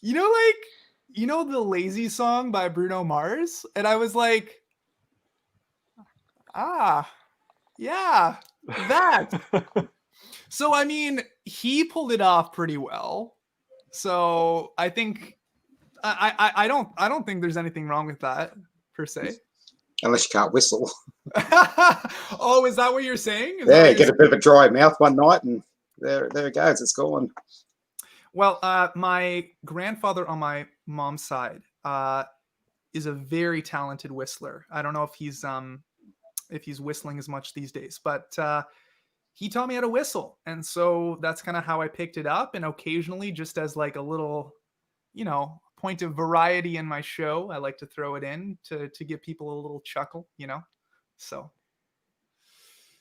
S2: the Lazy song by Bruno Mars? And I was like, yeah, that. So, I mean, he pulled it off pretty well. So I think I don't think there's anything wrong with that per se.
S4: Unless you can't whistle.
S2: Oh, is that what you're saying?
S4: Yeah, get a bit of a dry mouth one night and there it goes. It's gone.
S2: Well, my grandfather on my mom's side is a very talented whistler. I don't know if he's whistling as much these days, but he taught me how to whistle, and so that's kind of how I picked it up. And occasionally, just as like a little, point of variety in my show, I like to throw it in to give people a little chuckle, So.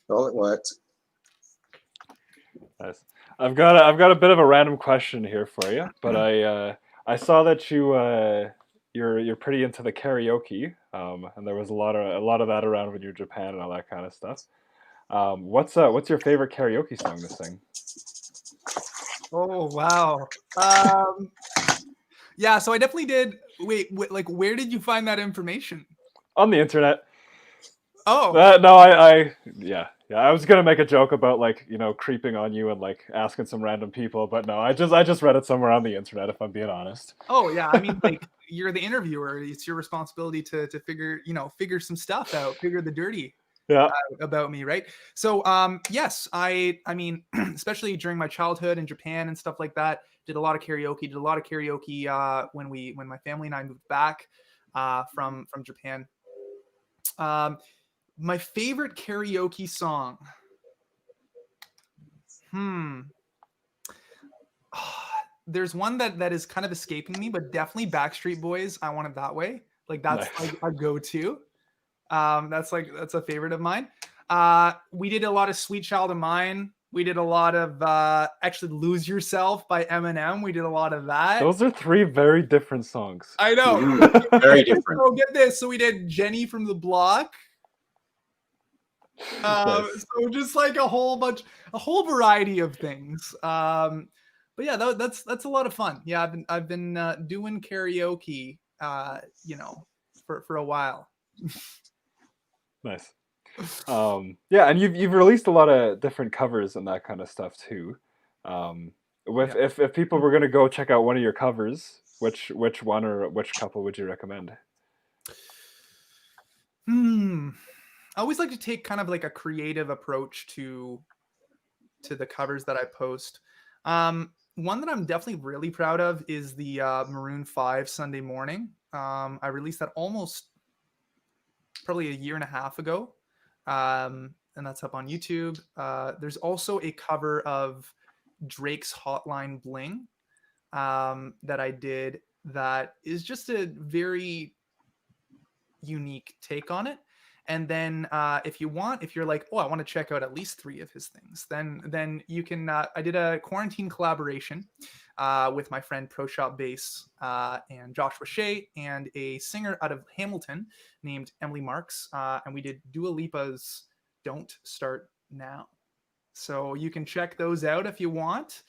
S4: Well, it worked.
S3: Nice. I've got a bit of a random question here for you, but I saw that you're pretty into the karaoke, and there was a lot of that around when you're in Japan and all that kind of stuff. What's your favorite karaoke song to sing?
S2: Oh wow. Um, yeah, so I definitely did. Wait, like where did you find that information?
S3: On the internet.
S2: Oh,
S3: No, yeah. I was gonna make a joke about like creeping on you and like asking some random people, but no, I just read it somewhere on the internet. If I'm being honest.
S2: oh yeah. I mean, like you're the interviewer. It's your responsibility to figure figure some stuff out, figure the dirty
S3: Yeah.
S2: about me, right? So yes, I mean, especially during my childhood in Japan and stuff like that, did a lot of karaoke. Did a lot of karaoke when my family and I moved back from Japan. Um, my favorite karaoke song. Hmm. There's one that is kind of escaping me, but definitely Backstreet Boys. I Want It That Way. Like that's
S3: Nice.
S2: like a go-to. That's a favorite of mine. We did a lot of Sweet Child of Mine. We did a lot of actually Lose Yourself by Eminem. We did a lot of that.
S3: Those are three very different songs.
S2: I know.
S4: Very different.
S2: So get this. So we did Jenny from the Block.
S3: Nice.
S2: So just like a whole variety of things. But yeah, that's a lot of fun. Yeah, I've been doing karaoke, for a while.
S3: Nice. Yeah, and you've released a lot of different covers and that kind of stuff too. With
S2: Yeah.
S3: if people were gonna go check out one of your covers, which one or which couple would you recommend?
S2: I always like to take kind of like a creative approach to the covers that I post. One that I'm definitely really proud of is the Maroon 5 Sunday Morning. I released that almost probably a year and a half ago. And that's up on YouTube. There's also a cover of Drake's Hotline Bling that I did that is just a very unique take on it. And then if you're like, oh, I want to check out at least 3 of his things, then you can. I did a quarantine collaboration with my friend Pro Shop Bass and Joshua Shea and a singer out of Hamilton named Emily Marks, and we did Dua Lipa's "Don't Start Now." So you can check those out if you want,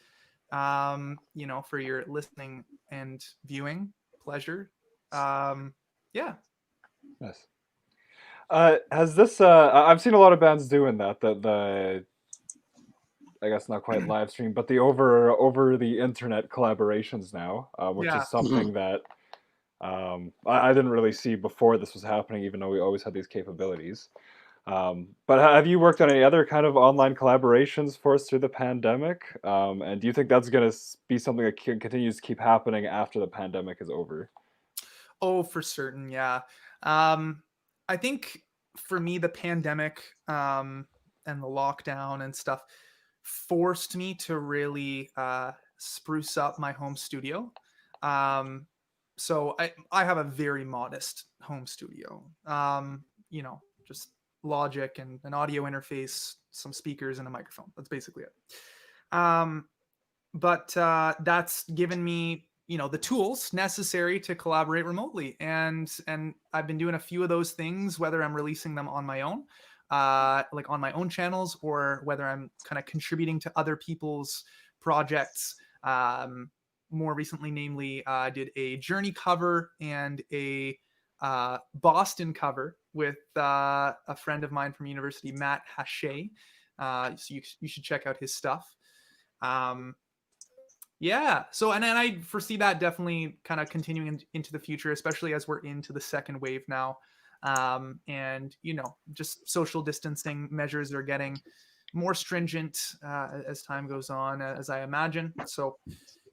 S2: for your listening and viewing pleasure. Yeah.
S3: Yes. Has this? I've seen a lot of bands doing that. The I guess not quite live stream, but the over the internet collaborations now, which
S2: Yeah.
S3: is something that I didn't really see before this was happening, even though we always had these capabilities. But have you worked on any other kind of online collaborations for us through the pandemic? And do you think that's going to be something that continues to keep happening after the pandemic is over?
S2: Oh, for certain, yeah. I think for me, the pandemic and the lockdown and stuff forced me to really spruce up my home studio. So I have a very modest home studio. Just Logic and an audio interface, some speakers, and a microphone. That's basically it. But that's given me the tools necessary to collaborate remotely, and I've been doing a few of those things, whether I'm releasing them on my own like on my own channels, or whether I'm kind of contributing to other people's projects. More recently, namely, I did a Journey cover and a Boston cover with a friend of mine from university, Matt Hache. So you should check out his stuff. Yeah. So, and then I foresee that definitely kind of continuing into the future, especially as we're into the second wave now. And, just social distancing measures are getting more stringent as time goes on, as I imagine. So,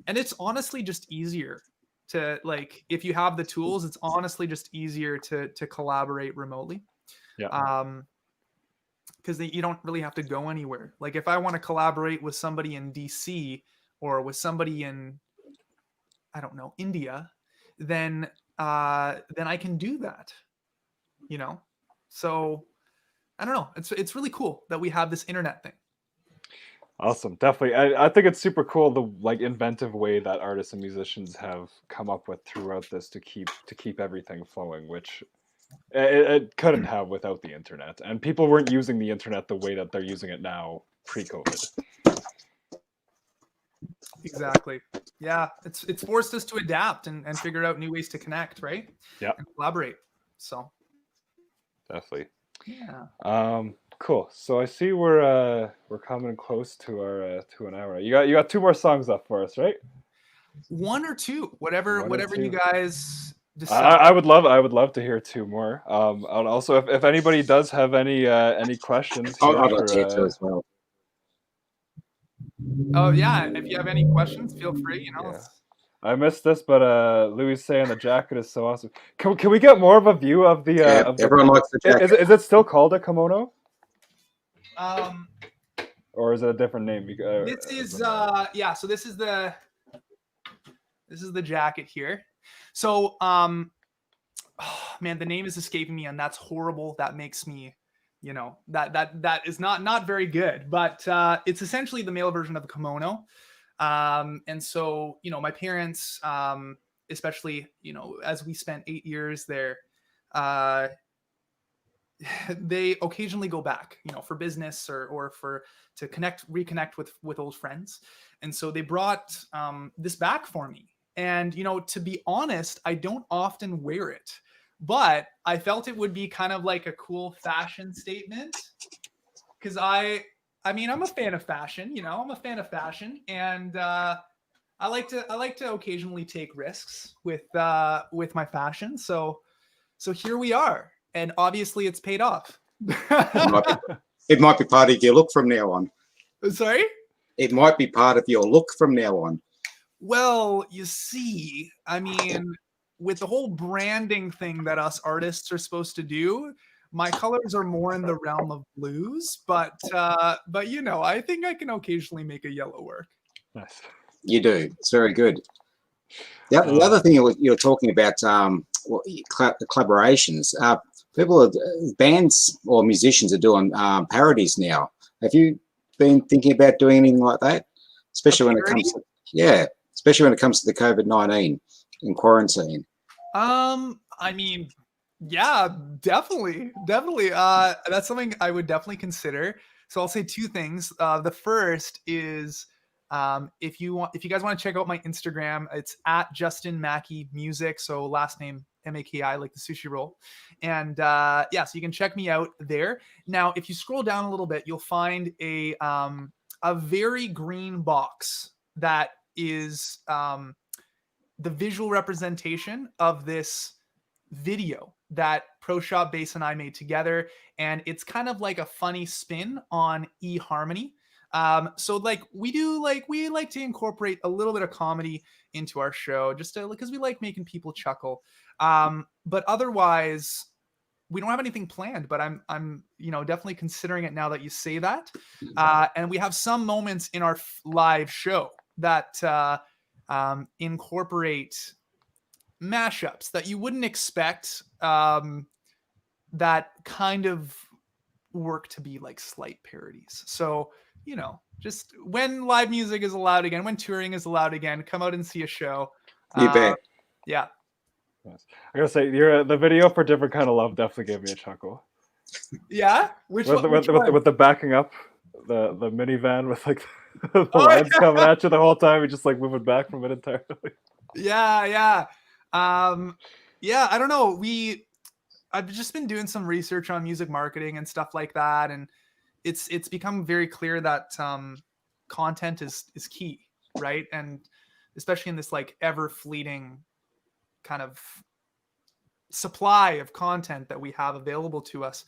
S2: and it's honestly just easier to, like, if you have the tools, it's honestly just easier to collaborate remotely.
S3: Yeah.
S2: Because you don't really have to go anywhere. Like if I want to collaborate with somebody in DC or with somebody in, I don't know, India, then I can do that. So I don't know. It's really cool that we have this internet thing.
S3: Awesome, definitely. I think it's super cool the like inventive way that artists and musicians have come up with throughout this to keep everything flowing, which it couldn't have without the internet. And people weren't using the internet the way that they're using it now pre-COVID.
S2: Exactly. Yeah, it's forced us to adapt and figure out new ways to connect, right?
S3: Yeah,
S2: And collaborate. So
S3: definitely.
S2: yeah.
S3: Cool. So I see we're coming close to our to an hour. You got two more songs up for us, right?
S2: One or two, whatever
S3: One or
S2: whatever you
S3: two.
S2: guys
S3: I,
S2: decide.
S3: I would love to hear two more. And also if anybody does have any questions here
S4: I'd like to hear two
S3: for
S4: as well.
S2: Oh yeah, if you have any questions, feel free.
S3: yeah. I missed this, but Louis saying the jacket is so awesome. Can we get more of a view of the
S4: Yeah, everyone likes the jacket.
S3: is it still called a kimono?
S2: Um,
S3: Or is it a different name?
S2: this is yeah. So this is the jacket here. So oh, man, the name is escaping me, and that's horrible. That makes me, that is not very good. But it's essentially the male version of a kimono. And so my parents, especially as we spent 8 years there, they occasionally go back, for business or for to reconnect with old friends. And so they brought this back for me. And to be honest, I don't often wear it, but I felt it would be kind of like a cool fashion statement because I'm a fan of fashion. I'm a fan of fashion, and I like to occasionally take risks with my fashion. So here we are, and obviously it's paid off.
S4: It might be part of your look from now on.
S2: Sorry?
S4: It might be part of your look from now on.
S2: Well, you see, with the whole branding thing that us artists are supposed to do, my colors are more in the realm of blues, but I think I can occasionally make a yellow work.
S3: Nice.
S4: You do. It's very good. The other thing you're talking about, collaborations. Bands or musicians are doing parodies now. Have you been thinking about doing anything like that? Especially when it comes to the COVID-19 and quarantine.
S2: Yeah, definitely. That's something I would definitely consider. So I'll say two things. The first is if you guys want to check out my Instagram, it's at Justin Maki Music. So last name Maki, like the sushi roll. And so you can check me out there. Now, if you scroll down a little bit, you'll find a very green box that is the visual representation of this video that Pro Shop Bass and I made together, and it's kind of like a funny spin on eHarmony. So we like to incorporate a little bit of comedy into our show, just because we like making people chuckle. But otherwise, we don't have anything planned. But I'm definitely considering it now that you say that. And we have some moments in our live show that incorporate mashups that you wouldn't expect, that kind of work to be like slight parodies. So just when live music is allowed again, when touring is allowed again, come out and see a show.
S4: You bet.
S2: Yeah.
S3: Nice. I gotta say, the video for Different Kind of Love definitely gave me a chuckle.
S2: Yeah, which
S3: with the backing up, the minivan with like the lines
S2: yeah.
S3: coming at you the whole time, you're just like moving back from it entirely.
S2: Yeah. I don't know. I've just been doing some research on music marketing and stuff like that, and it's become very clear that content is key, right? And especially in this like ever fleeting kind of supply of content that we have available to us.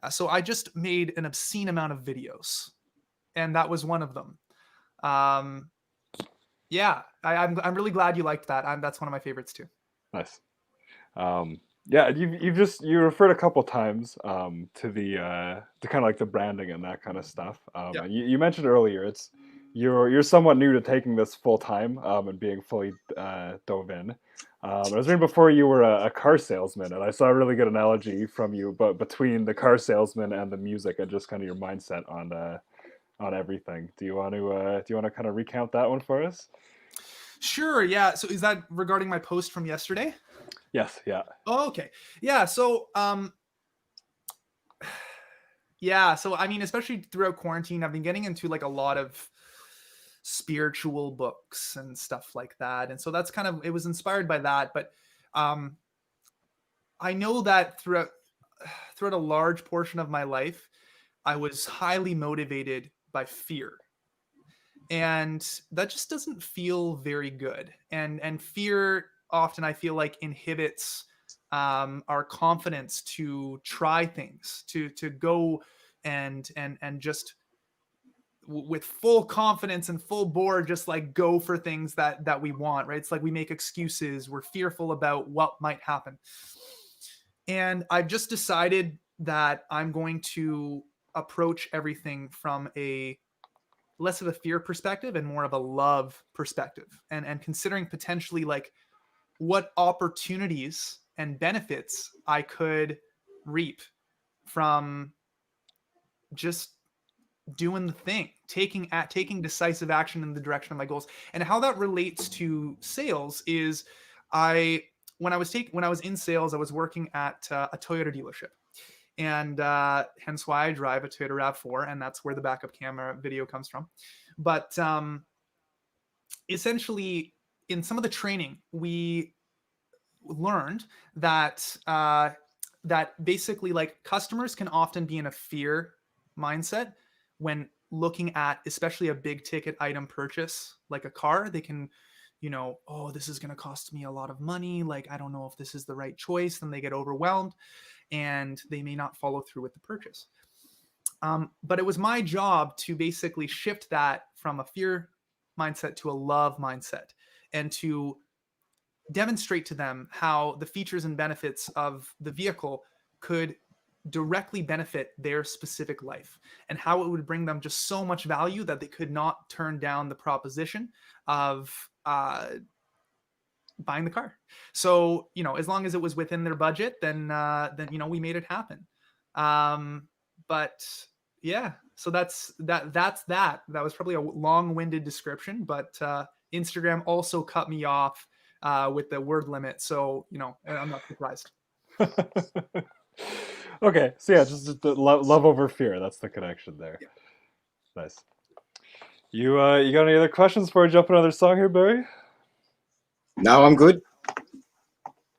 S2: So I just made an obscene amount of videos, and that was one of them. I'm really glad you liked that. That's one of my favorites too.
S3: Nice. Yeah, you referred a couple times to the to kind of like the branding and that kind of stuff. And you mentioned earlier you're somewhat new to taking this full time and being fully dove in. I was reading before you were a car salesman, and I saw a really good analogy from you, but between the car salesman and the music and just kind of your mindset on everything. Do you want to kind of recount that one for us?
S2: Sure. Yeah. So is that regarding my post from yesterday?
S3: Yes. Yeah.
S2: Oh, okay. Yeah. So, yeah. So, I mean, especially throughout quarantine, I've been getting into like a lot of spiritual books and stuff like that. And so that's kind of, it was inspired by that. But I know that throughout a large portion of my life, I was highly motivated by fear. And that just doesn't feel very good. And fear often, I feel like, inhibits our confidence to try things, to go and just with full confidence and full bore, just like go for things that we want, right? It's like we make excuses, we're fearful about what might happen. And I've just decided that I'm going to approach everything from a less of a fear perspective and more of a love perspective, and considering potentially like what opportunities and benefits I could reap from just doing the thing, taking decisive action in the direction of my goals. And how that relates to sales is when I was in sales, I was working at a Toyota dealership. And hence why I drive a Toyota RAV4, and that's where the backup camera video comes from. But essentially, in some of the training, we learned that that basically, like, customers can often be in a fear mindset when looking at, especially a big ticket item purchase, like a car. They can, oh, this is going to cost me a lot of money. Like, I don't know if this is the right choice. Then they get overwhelmed, and they may not follow through with the purchase. But it was my job to basically shift that from a fear mindset to a love mindset, and to demonstrate to them how the features and benefits of the vehicle could directly benefit their specific life, and how it would bring them just so much value that they could not turn down the proposition of buying the car. So, as long as it was within their budget, then we made it happen. But yeah, so that's that. That was probably a long-winded description, but Instagram also cut me off with the word limit. So, I'm not surprised.
S3: Okay, so yeah, just the love over fear. That's the connection there.
S2: Yeah.
S3: Nice. You got any other questions before we jump another song here, Barry?
S4: No, I'm good.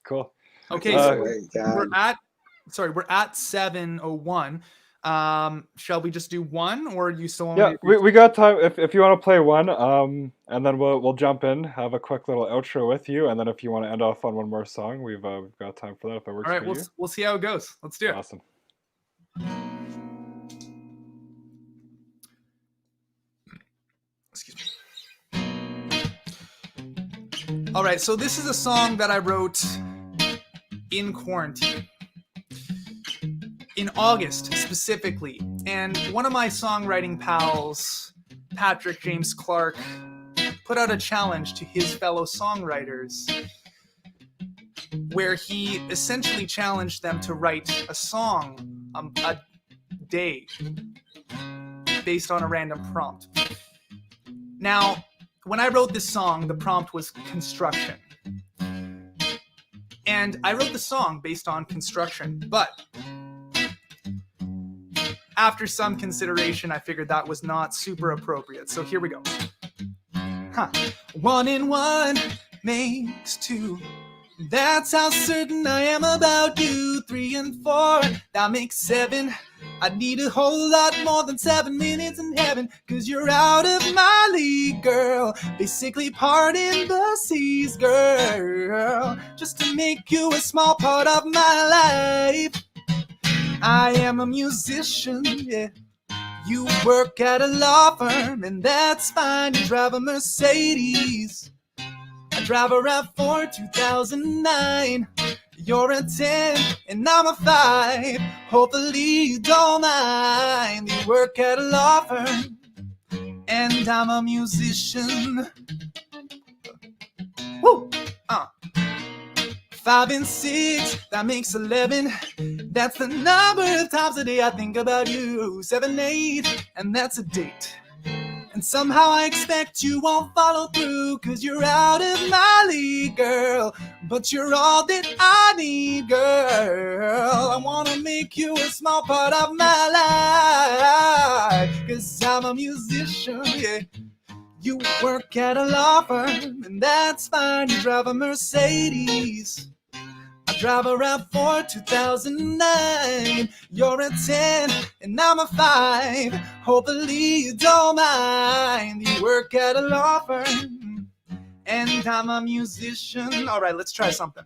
S3: Cool.
S2: Okay, so we're at 7:01. Shall we just do one, or you still want?
S3: Yeah, we got time. If you want to play one, and then we'll jump in, have a quick little outro with you, and then if you want to end off on one more song, we've got time for that. If it works.
S2: All right,
S3: for you.
S2: we'll see how it goes. Let's do it.
S3: Awesome.
S2: Excuse me. All right, so this is a song that I wrote in quarantine, in August specifically. And one of my songwriting pals, Patrick James Clark, put out a challenge to his fellow songwriters, where he essentially challenged them to write a song a day based on a random prompt. Now, when I wrote this song, the prompt was construction. And I wrote the song based on construction, but after some consideration, I figured that was not super appropriate. So here we go. 1 and 1 makes 2. That's how certain I am about you. 3 and 4, that makes 7. I need a whole lot more than 7 minutes in heaven, 'cause you're out of my league, girl. Basically parting the seas, girl, just to make you a small part of my life. I am a musician, yeah. You work at a law firm, and that's fine. You drive a Mercedes. I drive a RAV4 2009. You're a 10 and I'm a 5. Hopefully you don't mind. You work at a law firm and I'm a musician. Woo! 5 and 6, that makes 11. That's the number of times a day I think about you. 7, 8, and that's a date. And somehow I expect you won't follow through, 'cause you're out of my league, girl. But you're all that I need, girl. I wanna make you a small part of my life, 'cause I'm a musician, yeah. You work at a law firm, and that's fine. You drive a Mercedes. I drive a RAV4 2009. You're a 10 and I'm a 5. Hopefully you don't mind. You work at a law firm and I'm a musician. All right, let's try something.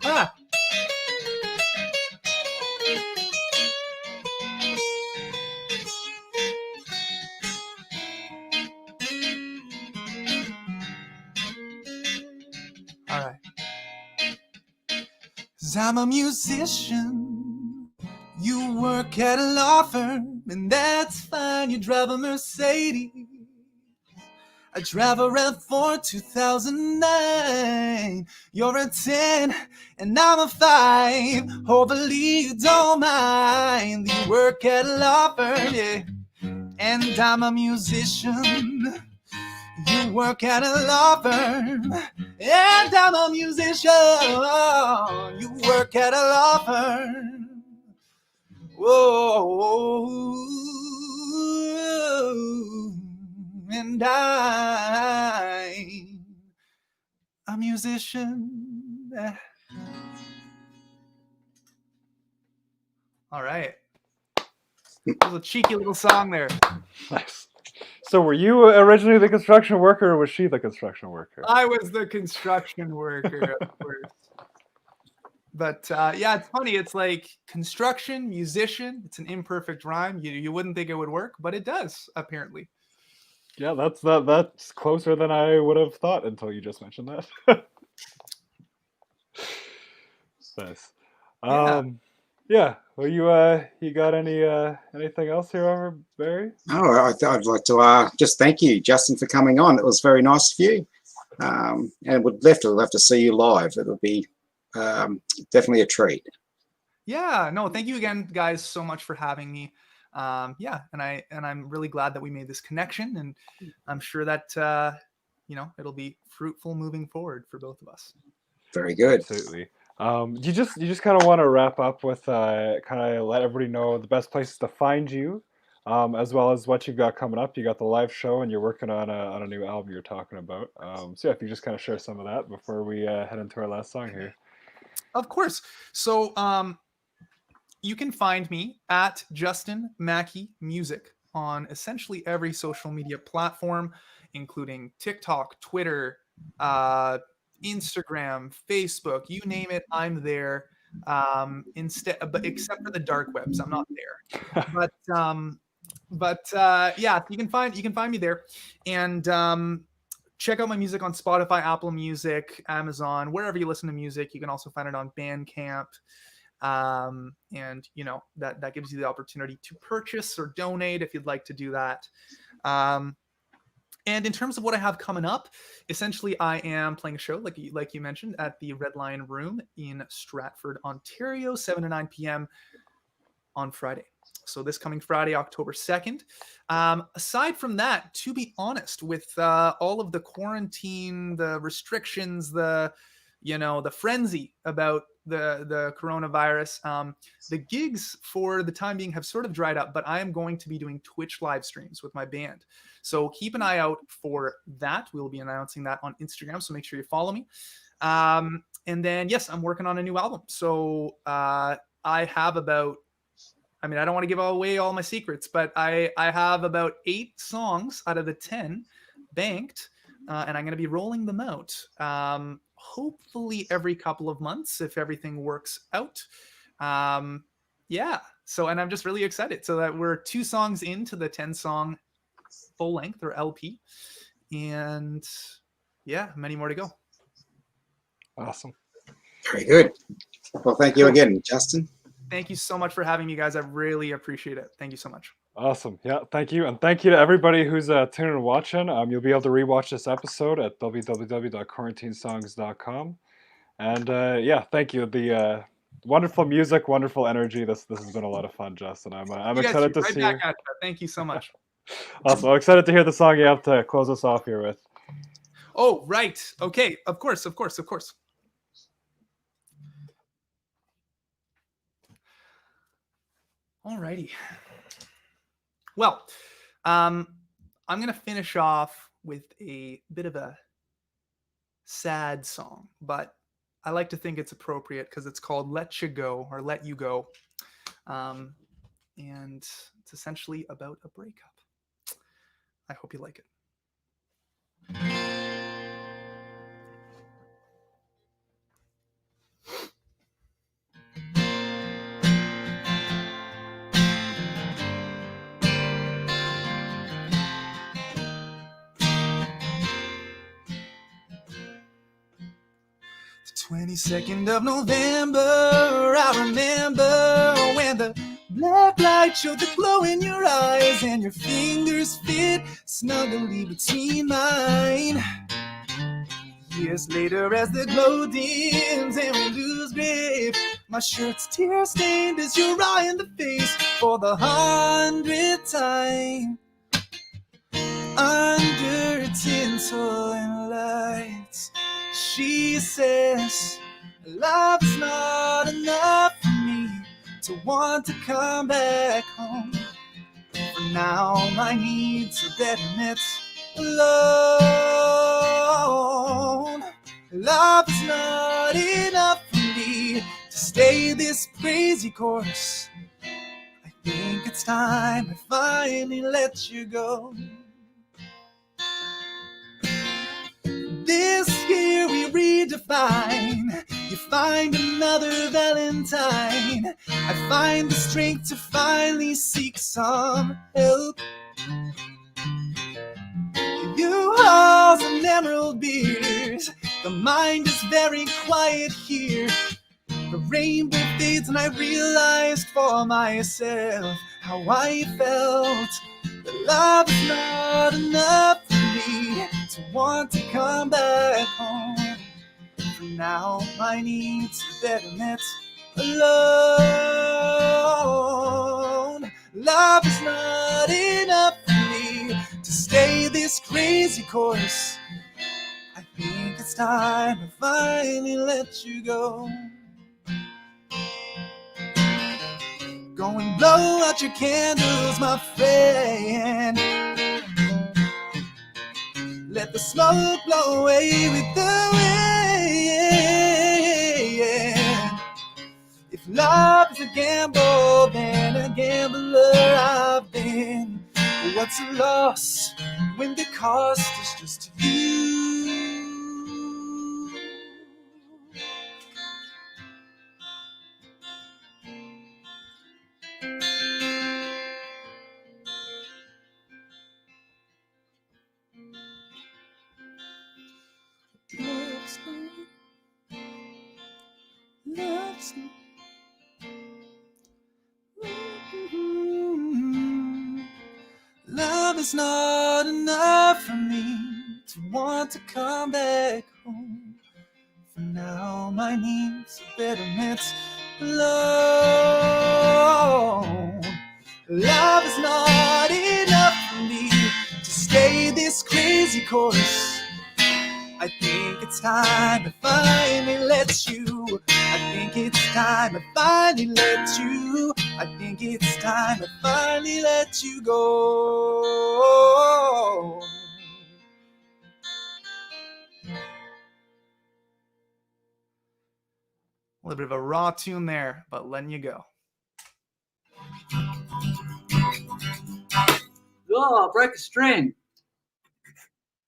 S2: Ah. All right. 'Cause I'm a musician. You work at a law firm, and that's fine. You drive a Mercedes. I drive a RAV4 2009. You're a 10 and I'm a 5. Hopefully you don't mind. You work at a law firm, yeah. And I'm a musician. You work at a law firm, and I'm a musician. You work at a law firm. Whoa, and I'm a musician. All right. That was a cheeky little song there.
S3: Nice. So were you originally the construction worker, or was she the construction worker?
S2: I was the construction worker, of course. But yeah, it's funny. It's like construction, musician. It's an imperfect rhyme. You wouldn't think it would work, but it does, apparently.
S3: Yeah, that's closer than I would have thought until you just mentioned that. Nice. Yeah. Well, you got anything else here over Barry?
S4: Oh, I'd like to just thank you, Justin, for coming on. It was very nice of you, and would love to see you live. It would be definitely a treat.
S2: Yeah. No, thank you again, guys, so much for having me. Yeah, and I'm really glad that we made this connection, and I'm sure that it'll be fruitful moving forward for both of us.
S4: Very good.
S3: Absolutely. You just kind of want to wrap up with kind of let everybody know the best places to find you, as well as what you've got coming up. You got the live show, and you're working on a new album you're talking about. So yeah, if you just kind of share some of that before we head into our last song here.
S2: Of course. So you can find me at Justin Maki Music on essentially every social media platform, including TikTok, Twitter, Instagram, Facebook, you name it, I'm there. But except for the dark webs, I'm not there. But yeah, you can find me there, and check out my music on Spotify, Apple Music, Amazon, wherever you listen to music. You can also find it on Bandcamp. And that gives you the opportunity to purchase or donate if you'd like to do that. And in terms of what I have coming up, essentially I am playing a show, like you mentioned, at the Red Lion Room in Stratford, Ontario, 7 to 9 p.m. on Friday. So this coming Friday, October 2nd. Aside from that, to be honest, with all of the quarantine, the restrictions, the frenzy about the coronavirus, the gigs for the time being have sort of dried up, but I am going to be doing Twitch live streams with my band. So keep an eye out for that. We'll be announcing that on Instagram, so make sure you follow me. And then, yes, I'm working on a new album. So I have about, I mean, I don't want to give away all my secrets, but I have about 8 songs out of the 10 banked, and I'm going to be rolling them out. Hopefully every couple of months if everything works out. Yeah. So, and I'm just really excited. So that we're 2 songs into the 10-song full length or LP, and yeah, many more to go.
S3: Awesome.
S4: Very good. Well, thank you
S2: Cool.
S4: again, Justin.
S2: Thank you so much for having me, guys. I really appreciate it. Thank you so much.
S3: Awesome. Yeah, thank you. And thank you to everybody who's tuning and watching. You'll be able to rewatch this episode at www.quarantinesongs.com. And yeah, thank you. The wonderful music, wonderful energy. This has been a lot of fun, Justin. I'm
S2: You guys
S3: excited
S2: too.
S3: to
S2: Right
S3: see.
S2: back at you. Thank you so much.
S3: Awesome. I'm excited to hear the song you have to close us off here with.
S2: Oh, right. Okay. Of course. Alrighty. Well, I'm going to finish off with a bit of a sad song, but I like to think it's appropriate because it's called Let You Go or Let You Go. And it's essentially about a breakup. I hope you like it. The 22nd of November, I remember when the black light showed the glow in your eyes and your fingers fit snugly between mine. Years later, as the glow dims and we lose grip, my shirt's tear stained as you're eye in the face for the 100th time. Under tinsel and lights, she says, love is not enough for me to want to come back home. For now, my needs are better met alone. Love is not enough for me to stay this crazy course. I think it's time I finally let you go. This year we redefine. You find another Valentine. I find the strength to finally seek some help. U-Hauls and emerald beers. The mind is very quiet here. The rainbow fades and I realized for myself how I felt. That love is not enough for me to want to come back home. For now, my needs are better met alone. Love is not enough for me to stay this crazy course. I think it's time to finally let you go. Go and blow out your candles, my friend. Let the smoke blow away with the wind. If love is a gamble, then a gambler I've been. What's a loss when the cost is just you? Love's Love is not enough for me to want to come back home. For now, my needs are better met alone. Love is not enough for me to stay this crazy course. I think it's time to finally let you. I think it's time to finally let you. I think it's time to finally let you go. little bit of a raw tune there, but letting you go.
S1: Oh, break a string.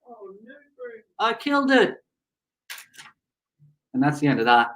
S1: Oh, no. I killed it. And that's the end of that.